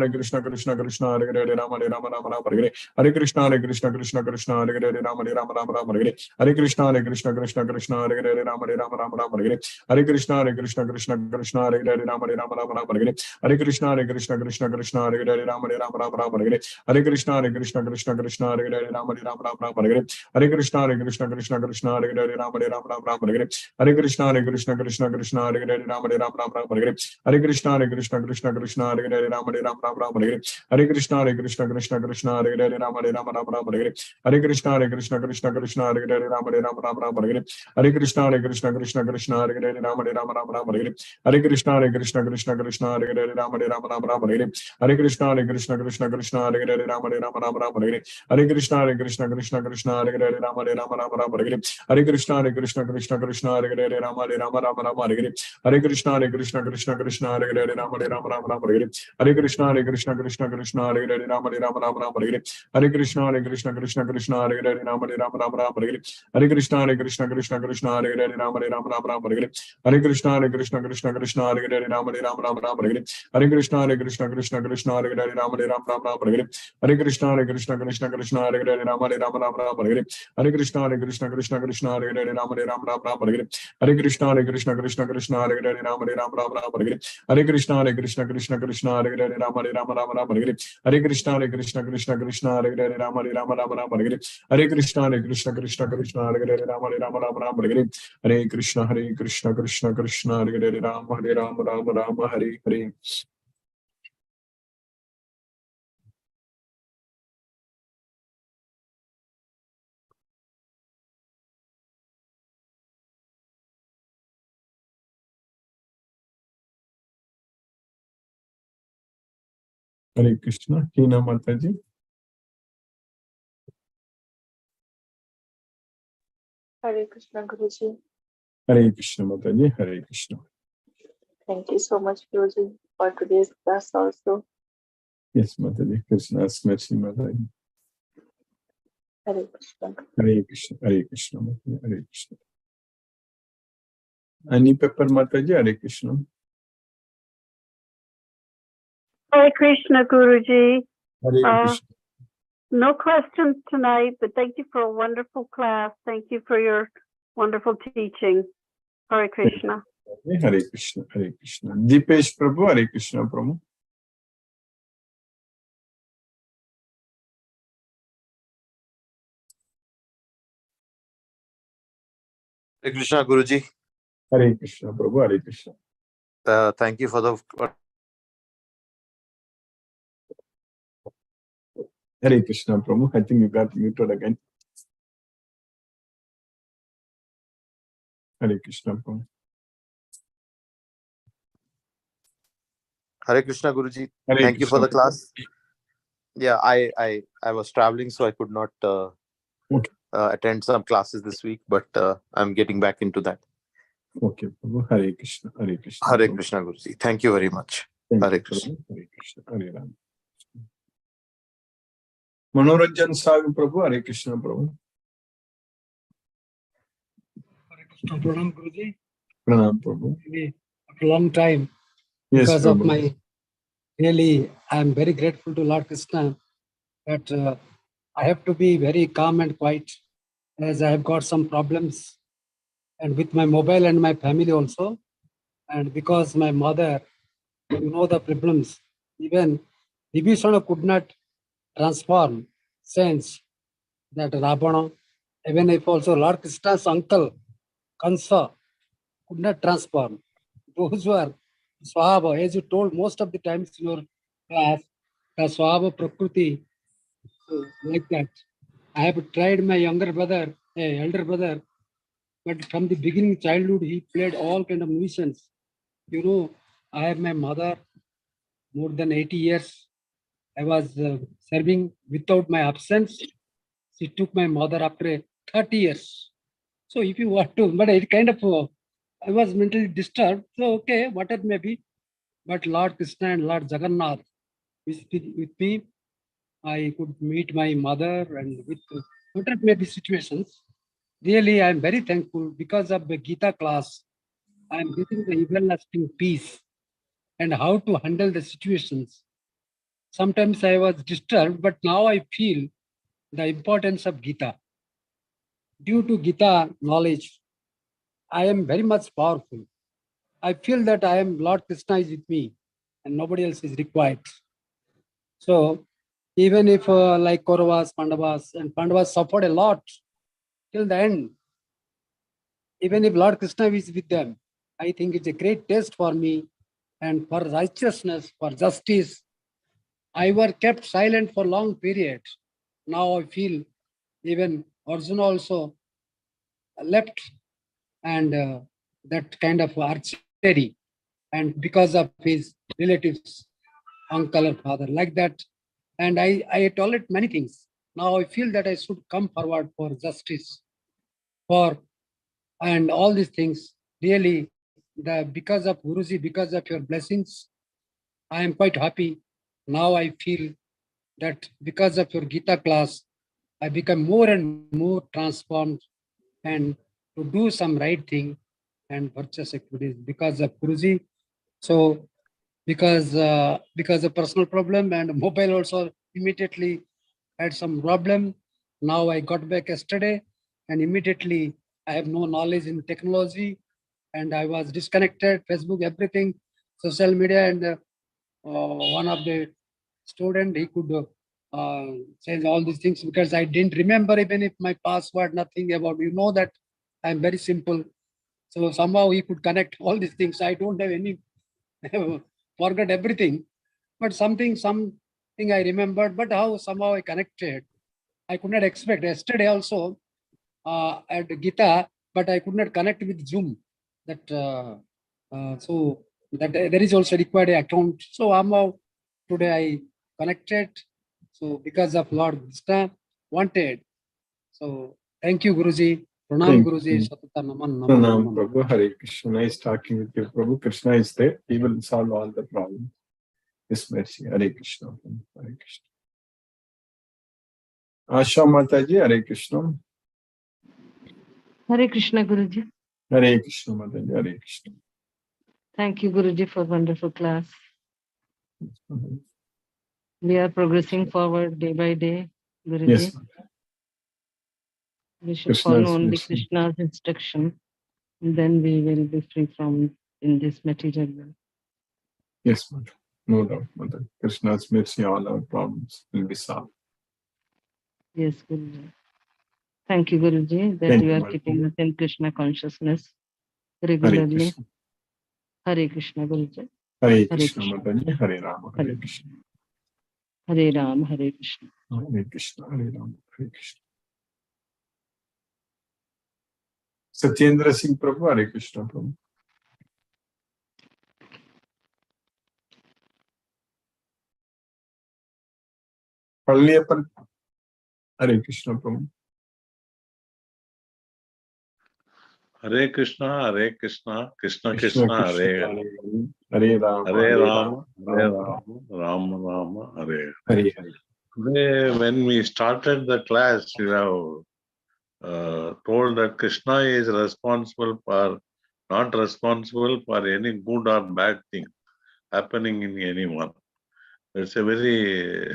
Krishna Hare Hare, Rama Rama Rama Rama, Hare Hare. Hare Krishna, Krishna Hare Hare, Rama Rama Rama Rama, Hare Hare. Hare Krishna, Krishna Hare Hare, Rama Rama Rama Rama, Hare Hare. Hare Krishna, Krishna Hare Hare, Rama Rama Rama Rama, Hare Hare. Hare Krishna, Krishna Hare Hare, Rama Rama Rama Rama, Hare Hare. Hare Krishna, Krishna Hare Hare, Rama Rama Rama Rama, Hare Hare. Hare Krishna, Krishna Hare Hare, Rama Rama Rama Rama, Hare Hare. Hare Krishna, Krishna Hare Hare, Rama Rama Rama Rama, Hare Hare. Hare Krishna, Krishna Hare Hare, Rama Rama Rama Rama, Hare Hare. Hare Krishna, Krishna Hare Hare, Rama Rama Rama Rama, Hare Hare. Hare Krishna, Krishna Hare Hare, Rama Rama Rama Rama, Hare Hare. Hare Krishna, Krishna Hare Hare, Rama Rama Rama Rama, Hare Hare. Hare Krishna, Krishna Hare Hare, Rama Rama Rama Rama, Hare Hare. Hare Krishna, Krishna Hare Hare, Rama Rama Rama Rama, Hare Hare. Hare Krishna, Krishna Hare Hare, Rama Rama Rama Rama, Hare Hare. Hare Krishna, Krishna Hare Hare, Rama Rama Rama Rama, Hare Hare. Hare Krishna, Krishna Hare Hare, Rama Rama Rama Rama, Hare Hare. Hare Krishna, Krishna Hare Hare, Rama Rama Rama Rama, Hare Hare. Hare Krishna, Krishna Hare Hare, Rama Rama Rama Rama, Hare Hare. Hare Krishna, Krishna Hare Hare, Rama Rama Rama Rama, Hare Hare. Hare Krishna, Krishna Hare Hare, Rama Rama Rama Rama, Hare Hare. Hare Krishna, Krishna Hare Hare, Rama Rama Rama Rama, Hare Hare. Hare Krishna, Krishna Hare Hare, Rama Rama Rama Rama, Hare Hare. Hare Krishna, Krishna Hare Hare, Rama Rama, Hare Hare. Hare Krishna, Hina Mataji. Hare Krishna, Guruji. Hare Krishna Mataji, Hare Krishna. Thank you so much, Guruji, for today's class also. Yes, Mataji, Krishna's mercy, Mataji. Hare Krishna. Hare Krishna, Hare Krishna, Mataji, Hare Krishna. Ani Pepper Mataji, Hare Krishna. Hare Krishna, Guruji. Hare Krishna. No questions tonight, but thank you for a wonderful class. Thank you for your wonderful teaching. Hare Krishna. Hare Krishna, Hare Krishna. Deepesh Prabhu, Hare Krishna, Prabhu. Hare Krishna, Guruji. Hare Krishna, Prabhu, Hare Krishna. Thank you for the. Hare Krishna, Prabhu. I think you got muted again. Hare Krishna, Prabhu. Hare Krishna, Guruji. Hare Thank you for Krishna, the class. Yeah, I was traveling, so I could not Okay. attend some classes this week, but I'm getting back into that. Okay, Prabhu. Hare Krishna, Hare Krishna. Hare Prabhu. Krishna, Guruji. Thank you very much. Thank Hare you, Krishna. Prabhu. Hare Krishna, Hare Ram. Manoranjan Sagu, Prabhu, Hare Krishna, Prabhu. Pranam Guruji. Pranam, Prabhu. Maybe after a long time, Yes, because of Prabhu. my really, I am very grateful to Lord Krishna that I have to be very calm and quiet as I have got some problems and with my mobile and my family also. And because my mother, you know the problems, even Vibhishana could not transform sense that Ravana, even if also Lord Krishna's uncle, Kansa, could not transform. Those who are Swabha, as you told most of the times in your class, the Swabha Prakriti, like that. I have tried my younger brother, elder brother, but from the beginning, childhood, he played all kind of musicians. You know, I have my mother more than 80 years. I was serving without my absence. She took my mother after 30 years. So if you want to, but it kind of, I was mentally disturbed. So okay, whatever may be, but Lord Krishna and Lord Jagannath with me, I could meet my mother and with whatever may be situations. Really, I am very thankful because of the Gita class. I am getting the everlasting peace and how to handle the situations. Sometimes I was disturbed, but now I feel the importance of Gita. Due to Gita knowledge, I am very much powerful. I feel that I am Lord Krishna is with me and nobody else is required. So even if like Kauravas, Pandavas, and Pandavas suffered a lot till the end, even if Lord Krishna is with them, I think it's a great test for me and for righteousness, for justice. I were kept silent for long period. Now I feel even Arjuna also left and that kind of archery and because of his relatives, uncle or father, like that. And I tolerate many things. Now I feel that I should come forward for justice, for and all these things. Really, because of Guruji, because of your blessings, I am quite happy. Now I feel that because of your Gita class, I become more and more transformed and to do some right thing and virtuous activities because of Guruji. So because of personal problem and mobile also immediately had some problem. Now I got back yesterday and immediately I have no knowledge in technology and I was disconnected, Facebook, everything, social media, and one of the student, he could change all these things because I didn't remember even if my password, nothing about, you know that I'm very simple. So somehow he could connect all these things. I don't have any, forgot everything, but something I remembered, but how somehow I connected. I could not expect. Yesterday also at Gita, but I could not connect with Zoom. That so that there is also required an account. So somehow today I connected. So because of Lord Krishna wanted. So thank you, Guruji. Pranam, Thank Guruji. you. Satata Naman, Naman, Pranam, Naman. Prabhu. Hare Krishna. Nice talking with you, Prabhu. Krishna is there. He will solve all the problems. His mercy. Hare Krishna. Prabhu. Hare Krishna. Asha Mataji, Hare Krishna. Hare Krishna, Guruji. Hare Krishna, Mataji. Hare Krishna. Thank you, Guruji, for wonderful class. We are progressing forward day by day, Guruji. Yes. We should Krishna's follow only mercy. Krishna's instruction. then we will be free from in this material world. Yes, Mother. No doubt, Mother. Krishna's mercy, all our problems will be solved. Yes, Guruji. Thank you, Guruji, that Thank you you, are Mother. keeping us in Krishna consciousness Hare regularly. Krishna. Hare Krishna, Guruji. Hare Hare Krishna, Krishna. Mother. Hare Rama, Hare Hare, Krishna. Hare Ram, Hare Krishna. Hare Krishna, Hare Rama, Hare Krishna. Satyendra Singh Prabhu, Hare Krishna, Prabhu. Palniappan, Hare Krishna, Prabhu. Hare Krishna, Krishna Krishna, Krishna, Krishna, Hare Hare Rama, Hare Hare Rama, Rama, Rama Rama, Hare. Hare Hare. Today, when we started the class, you have told that Krishna is not responsible for any good or bad thing happening in anyone. It's a very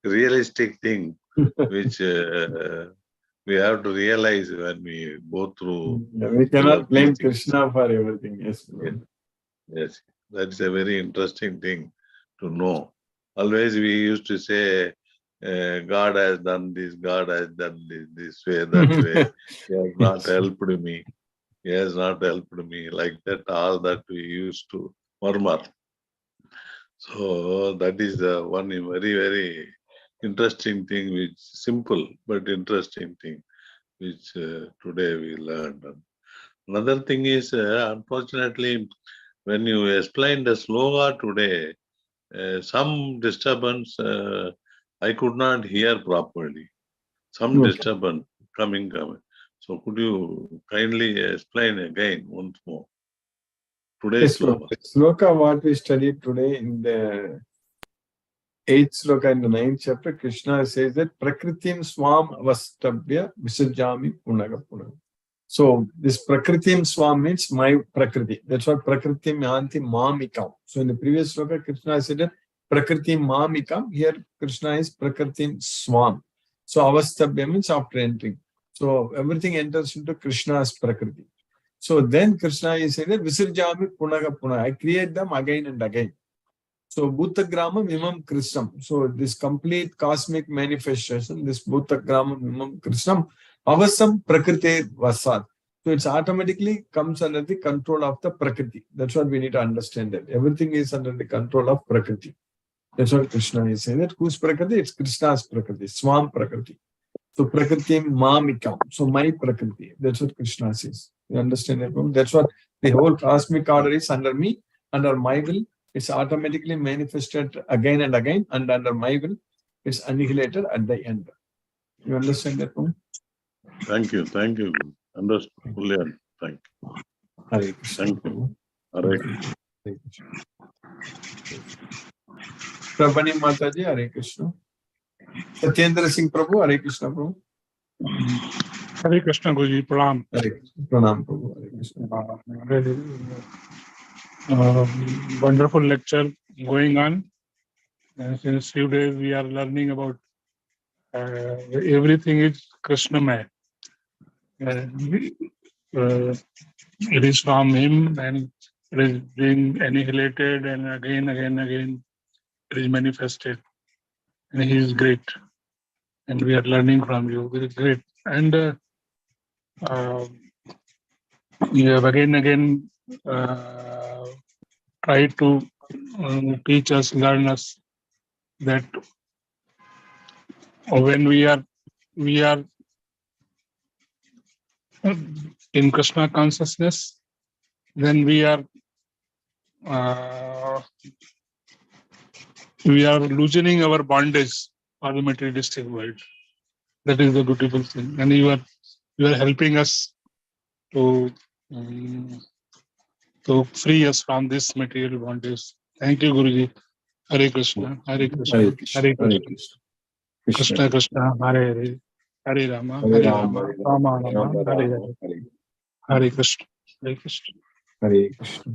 realistic thing which we have to realize when we go through. We cannot blame Krishna for everything. Yes, Prabhu. Yes, that's a very interesting thing to know. Always we used to say, God has done this, God has done this way, that way. He has not helped me. He has not helped me. Like that, all that we used to murmur. So that is the one very, very interesting thing, which simple but interesting thing, which today we learned. Another thing is, unfortunately, when you explained the sloga today, some disturbance I could not hear properly. Some Okay. disturbance coming. So could you kindly explain again once more today's Yes, Prabhu. sloga? Sloka, what we studied today in the 8th sloka in the 9th chapter, Krishna says that Prakritim Swam Avastabhya Visajami Punaga Punaga. So this Prakritim Swam means my Prakriti. That's what Prakritim Yanti Mamikam. So in the previous sloka, Krishna said that Prakritim Mamikam. Here Krishna is Prakritim Swam. So Avastabhya means after entering. So everything enters into Krishna's Prakriti. So then Krishna is saying that Visarjami Punaga Punaga. I create them again and again. So Bhutagramam Imam Krishnam. So this complete cosmic manifestation, this Bhutagramam Imam Krishnam, Avasam Prakriti Vasad. So it's automatically comes under the control of the Prakriti. That's what we need to understand, that everything is under the control of Prakriti. That's what Krishna is saying. That whose Prakriti? It's Krishna's Prakriti, Swam Prakriti. So Prakriti Mamikam. So my Prakriti. That's what Krishna says. You understand that? That's what the whole cosmic order is under me, under my will. It's automatically manifested again and again, and under my will, it's annihilated at the end. You understand that? Thank you. Understood. Fully understood. Thank you. Hare Krishna. Thank you. Hare Krishna. Hare Krishna. Prabhani Mataji, Hare Krishna. Satyendra Singh Prabhu, Hare Krishna Prabhu. Hare Krishna Guruji, Pranam. Hare Krishna. Pranam Prabhu, Hare Krishna. Really, wonderful lecture going on. Since few days we are learning about everything is Krishnamaya. It is from him and it is being annihilated and again it is manifested. And he is great. And we are learning from you. It is great. And you have again tried to teach us, learn us that when we are in Krishna consciousness, then we are loosening our bondage for the materialistic world. That is the beautiful thing, and you are helping us to free us from this material bondage. Thank you, Guruji. Hare Krishna, Hare Krishna, Hare Krishna. Hare Hare Krishna, Krishna. Krishna Krishna, Hare Hare, Hare Rama, Hare Hare Rama, Rama, Rama Rama, Hare Hare, Hare Krishna, Hare Krishna. Hare Krishna.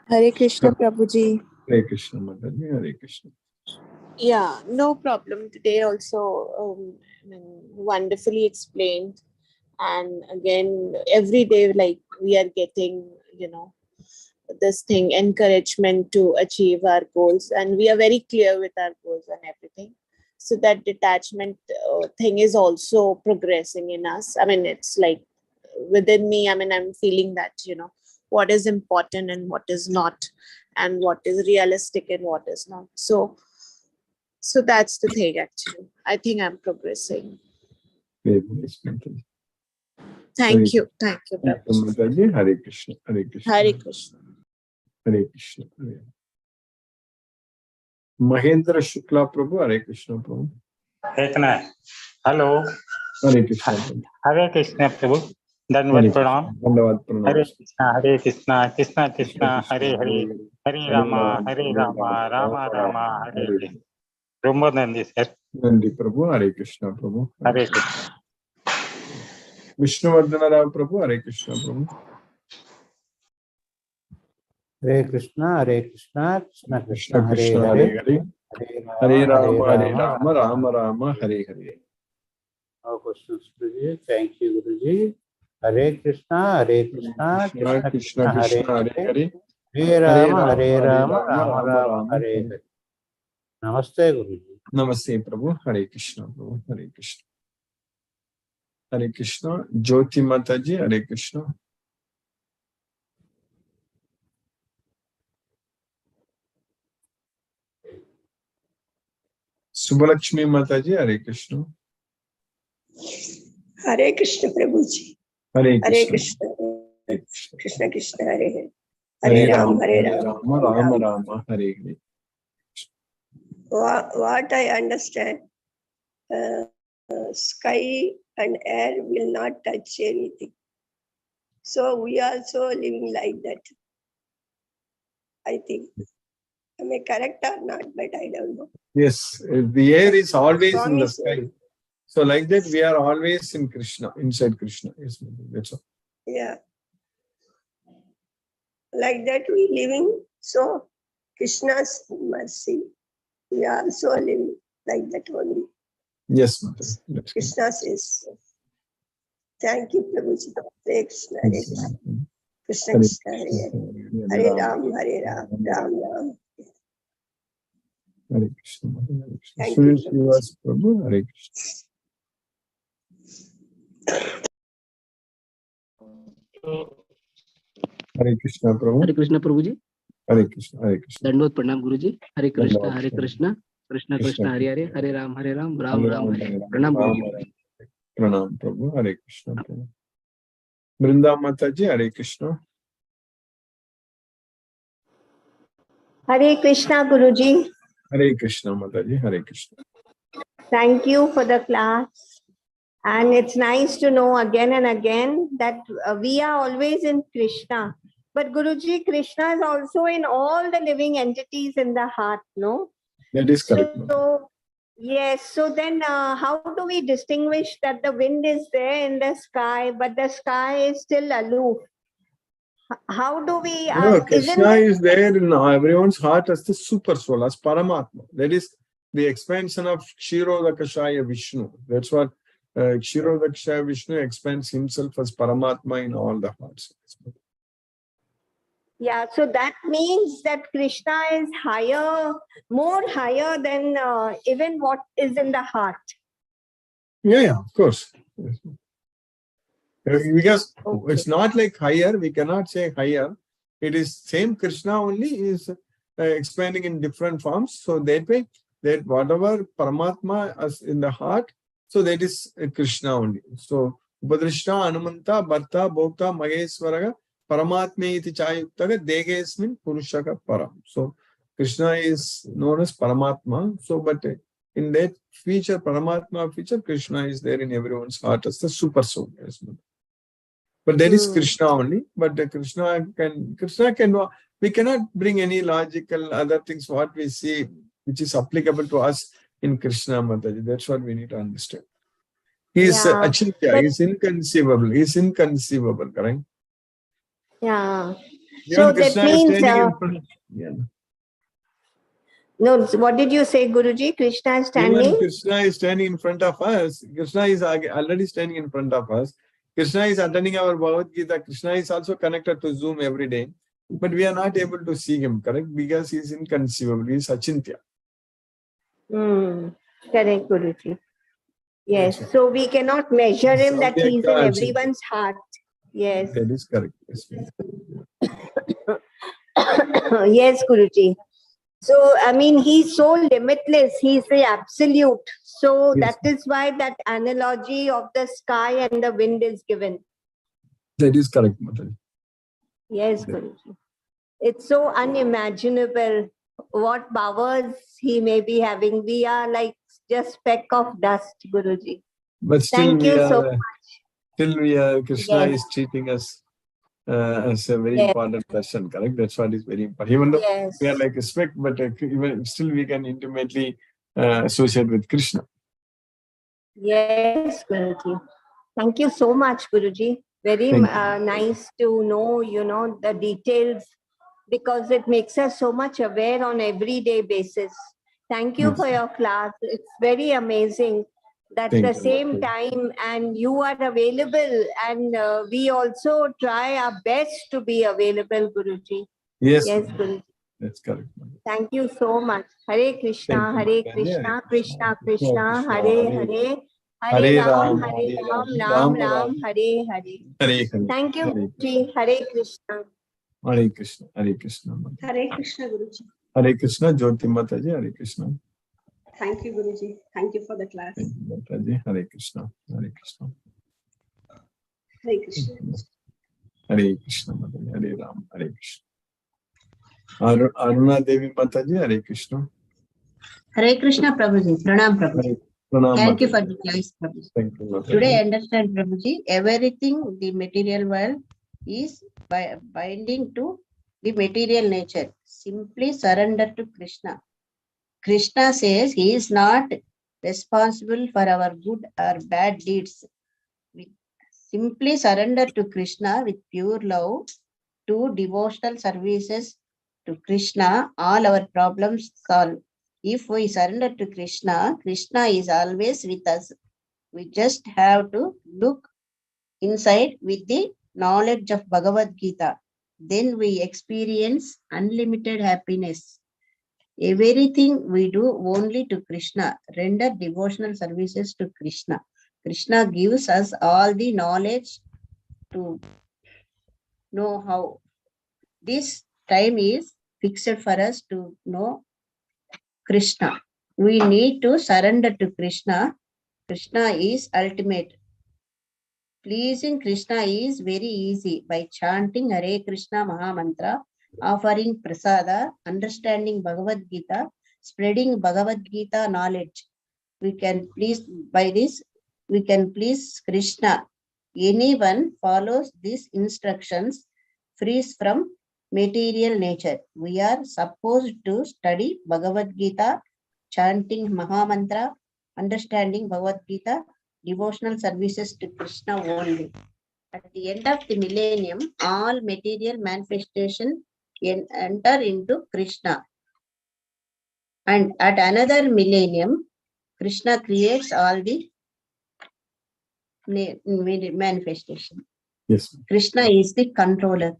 Hare Krishna, Prabhuji. Hare Krishna, Mataji. Hare Krishna. Yeah, no problem. Today also wonderfully explained. And again, every day, like we are getting, this thing, encouragement to achieve our goals. And we are very clear with our goals and everything. So that detachment thing is also progressing in us. I mean, it's like within me, I mean, I'm feeling that, what is important and what is not, and what is realistic and what is not. So that's the thing, actually. I think I'm progressing. Very nice, Mataji. Thank you. Thank you, Thank you, Prabhuji. Mataji. Hare Krishna. Hare Krishna. Hare Krishna. Hare Krishna. Mahendra Shukla Prabhu. Hare Krishna Prabhu. Eknath. Hello. Hare Krishna Prabhu. Hare Krishna Prabhu. Hare Dandavat Krishna. Pranam. Dandavad Hare Pranam. Krishna, Hare Krishna, Krishna Krishna, Krishna, Hare Hare, Hare Rama, Hare Rama, Rama Rama, Hare Hare. ரொம்ப நன்றி sir. Nandi Prabhu. Hare Krishna Prabhu. Hare Krishna. Vishnuvardhana Rao Prabhu. Hare Krishna Prabhu. Hare Krishna, Krishna Krishna Krishna, Krishna Hare Hare Hare, Hare. Hare Rama Hare Rama Rama Rama Hare Hare. No questions, Guruji. Thank you, Guruji. Hare Krishna, Krishna Krishna Krishna Hare Hare Hare. Hare Rama, Rama Rama, Hare Hare. Namaste, Guruji. Namaste Prabhu. Hare Krishna Prabhu. Hare Krishna. Hare Krishna. Jyoti Mataji. Hare Krishna. Subhalakshmi Mataji. Hare Krishna. Hare Krishna Prabhuji. Hare Hare Krishna. Krishna. Krishna Krishna Hare Hare. Hare Hare Ram, Rama Hare Hare Ram. Rama Rama Rama Hare Hare. What I understand, sky and air will not touch anything. So we also living like that. I think. Am I correct or not? But I don't know. Yes, the air is always in the Swami sky. said, So like that, we are always in Krishna, inside Krishna. Yes, that's all. yeah. Like that we living. So Krishna's mercy. We are also living like that only. Yes, Mataji. That's good. Krishna says. Thank you, Prabhuji. Hare Krishna, Hare Krishna. Krishna Hare Krishna, Hare Hare. Hare Ram, Hare Ram, Ram Ram. Hare Krishna. Hare Krishna. Thank Sunil you, Srivas Prabhu. Hare Krishna. Hare Krishna Prabhu. Hare Krishna Prabhuji. Hare Krishna. Hare Krishna. Dandot Pranam Guruji. Hare Krishna, Dandavad Hare Pranam. Krishna, Krishna Krishna, Hare Hare, Hare Ram, Ram Hare Ram, Rama, Hare. Hare Rama, Pranam Rama Guruji. Rama. Pranam Prabhu. Hare Krishna Prabhu. Vrinda Mataji. Hare Krishna. Hare Krishna, Guruji. Hare Krishna Mataji. Hare Krishna. Thank you for the class. And it's nice to know again and again that we are always in Krishna. But Guruji, Krishna is also in all the living entities in the heart, no? That is correct. So, yes. So then how do we distinguish that the wind is there in the sky, but the sky is still aloof? How do we... No, Krishna is there in everyone's heart as the super soul, as Paramatma. That is the expansion of Kshirodakashaya Vishnu. That's what Kshirodakashaya Vishnu expands himself as Paramatma in all the hearts. Yeah, so that means that Krishna is higher, more higher than even what is in the heart. Yeah, of course. Yes. Because it's not like higher, we cannot say higher. It is same Krishna only is expanding in different forms. So that way, that whatever Paramatma is in the heart, so that is Krishna only. So Upadrishta, Anumanta, Bharta, Bhokta, Maheswaraga, Paramatme iti chayuktaga, Degesmin, Purushaka Param. So Krishna is known as Paramatma. So, but in that feature, Paramatma feature, Krishna is there in everyone's heart as the super soul. Yes. But that is Krishna only. But Krishna can, we cannot bring any logical other things what we see, which is applicable to us in Krishna Mataji. That's what we need to understand. He is Achintya, he is inconceivable. He is inconceivable, correct? Yeah. Even So Krishna that means... is standing in front. Yeah. No, what did you say, Guruji? Krishna is standing? Even Krishna is standing in front of us. Krishna is already standing in front of us. Krishna is attending our Bhagavad Gita. Krishna is also connected to Zoom every day. But we are not able to see him, correct? Because he is inconceivable. He is Achintya. Correct, Guruji. Yes, so we cannot measure him that he is in everyone's heart. Yes. That is correct. Yes, Yes, Guruji. So, I mean, he's so limitless. He's the absolute. So Yes. that is why that analogy of the sky and the wind is given. That is correct, Mataji. Yes, Guruji. It's so unimaginable what powers he may be having. We are like just speck of dust, Guruji. But still, Thank you so much. Still, Krishna Yes. is treating us as a very Yes. important person, correct? That's what is very important. Even though Yes. we are like a speck, but even still we can intimately associate with Krishna. Yes, Guruji. Thank you so much, Guruji. Very Thank you. nice to know, the details, because it makes us so much aware on everyday basis. Thank you Yes. for your class. It's very amazing that Thank the you. same time and you are available, and we also try our best to be available, Guruji. Yes, Yes, Guruji. that's correct. Thank you so much. Hare Krishna, Thank you, Hare Mataji. Krishna, Hare Krishna Krishna, Krishna, Krishna, Hare Hare Hare, Hare Hare Ram, Ram, Hare Hare Ram, Ram, Ram Ram, Hare Hare. Hare Hare. Thank you, Hare Guruji. Hare Krishna. Hare Krishna, Hare Krishna. Mataji. Hare Krishna, Guruji. Hare Krishna, Jyoti Mataji, Hare Krishna. Thank you, Guruji. Thank you for the class. Thank you, Mataji. Hare Krishna, Hare Krishna. Hare Krishna. Hare Krishna, Mataji. Hare Ram, Hare Krishna. Aruna Devi Mataji, Hare Krishna. Hare Krishna, Prabhuji. Pranam, Prabhuji. Hare Pranam, Thank you Mataji. for the class, Prabhuji. Thank you, Mataji. Today I understand, Prabhuji, everything, the material world is binding to the material nature. Simply surrender to Krishna. Krishna says he is not responsible for our good or bad deeds. We simply surrender to Krishna with pure love, to devotional services to Krishna, all our problems solve. If we surrender to Krishna, Krishna is always with us. We just have to look inside with the knowledge of Bhagavad Gita. Then we experience unlimited happiness. Everything we do only to Krishna. Render devotional services to Krishna. Krishna gives us all the knowledge to know how. This time is fixed for us to know Krishna. We need to surrender to Krishna. Krishna is ultimate. Pleasing Krishna is very easy by chanting Hare Krishna Maha Mantra, offering prasada, understanding Bhagavad Gita, spreading Bhagavad Gita knowledge. We can please, by this, we can please Krishna. Anyone follows these instructions frees from material nature. We are supposed to study Bhagavad Gita, chanting Maha Mantra, understanding Bhagavad Gita, devotional services to Krishna only. At the end of the millennium, all material manifestation enter into Krishna. And at another millennium, Krishna creates all the manifestation. Yes. Krishna is the controller.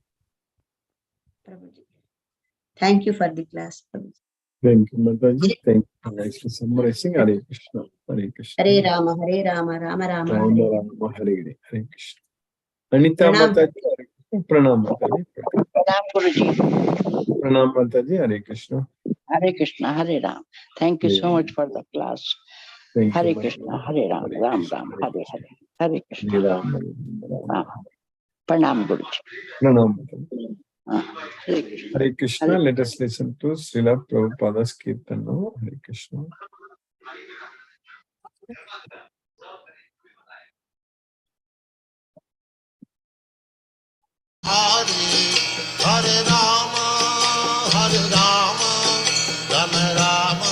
Thank you for the class. Thank you, Mataji. Thank you for nicely summarizing. Hare Krishna, Hare Krishna. Hare Rama, Hare Rama, Rama Rama, Rama Hare Rama, Hare Hare, Hare Krishna. Anita Pranam. Mataji, Hare Krishna. Pranam Mataji. Pranam, Guruji. Pranam Mataji, Hare Krishna. Hare Krishna, Hare Ram. Thank you Hare so much for the class. Thank Hare you, Krishna, Mataji. Hare Ram, Hare Ram Krishna, Ram, Hare Hare Krishna. Hare, Hare Krishna. Hare Ram, Hare Ram. Pranam, Guruji. Pranam Mataji. Hare Krishna. Hare Krishna. Let us listen to Srila Prabhupada's Kirtana. Hare Krishna. Hare Rama, Hare Rama, Rama Rama,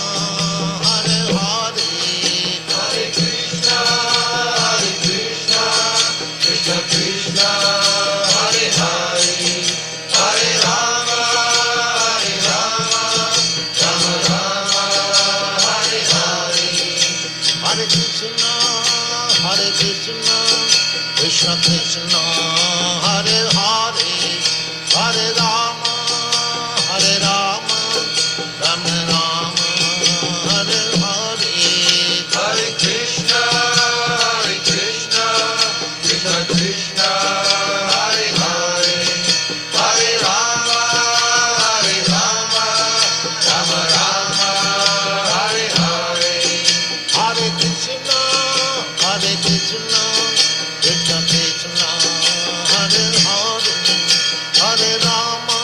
Hare Hare, Hare Krishna, Krishna Krishna, Hare Hare, Hare Rama, Rama Rama, Hare Hare, Hare Krishna, Krishna Krishna Krishna Hare Hare Hare Rama Hare Rama Rama Rama Hare Hare Hare Krishna Krishna Krishna Hare Hare Hare Rama Rama Rama Hare Hare Hare Krishna Krishna Krishna Hare Hare Hare Rama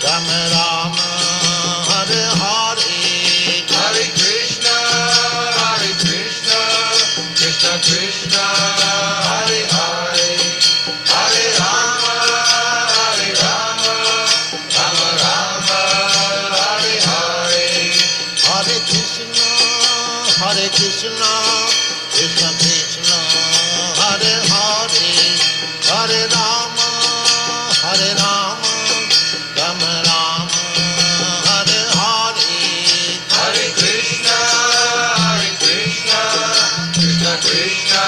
Rama Rama Hare Hare Hare Krishna Krishna Krishna Hare Hare Hare Rama Rama Rama Hare Hare Hare Krishna Krishna Krishna Hare Hare Hare Rama Rama Rama Hare Hare Hare Krishna Krishna Krishna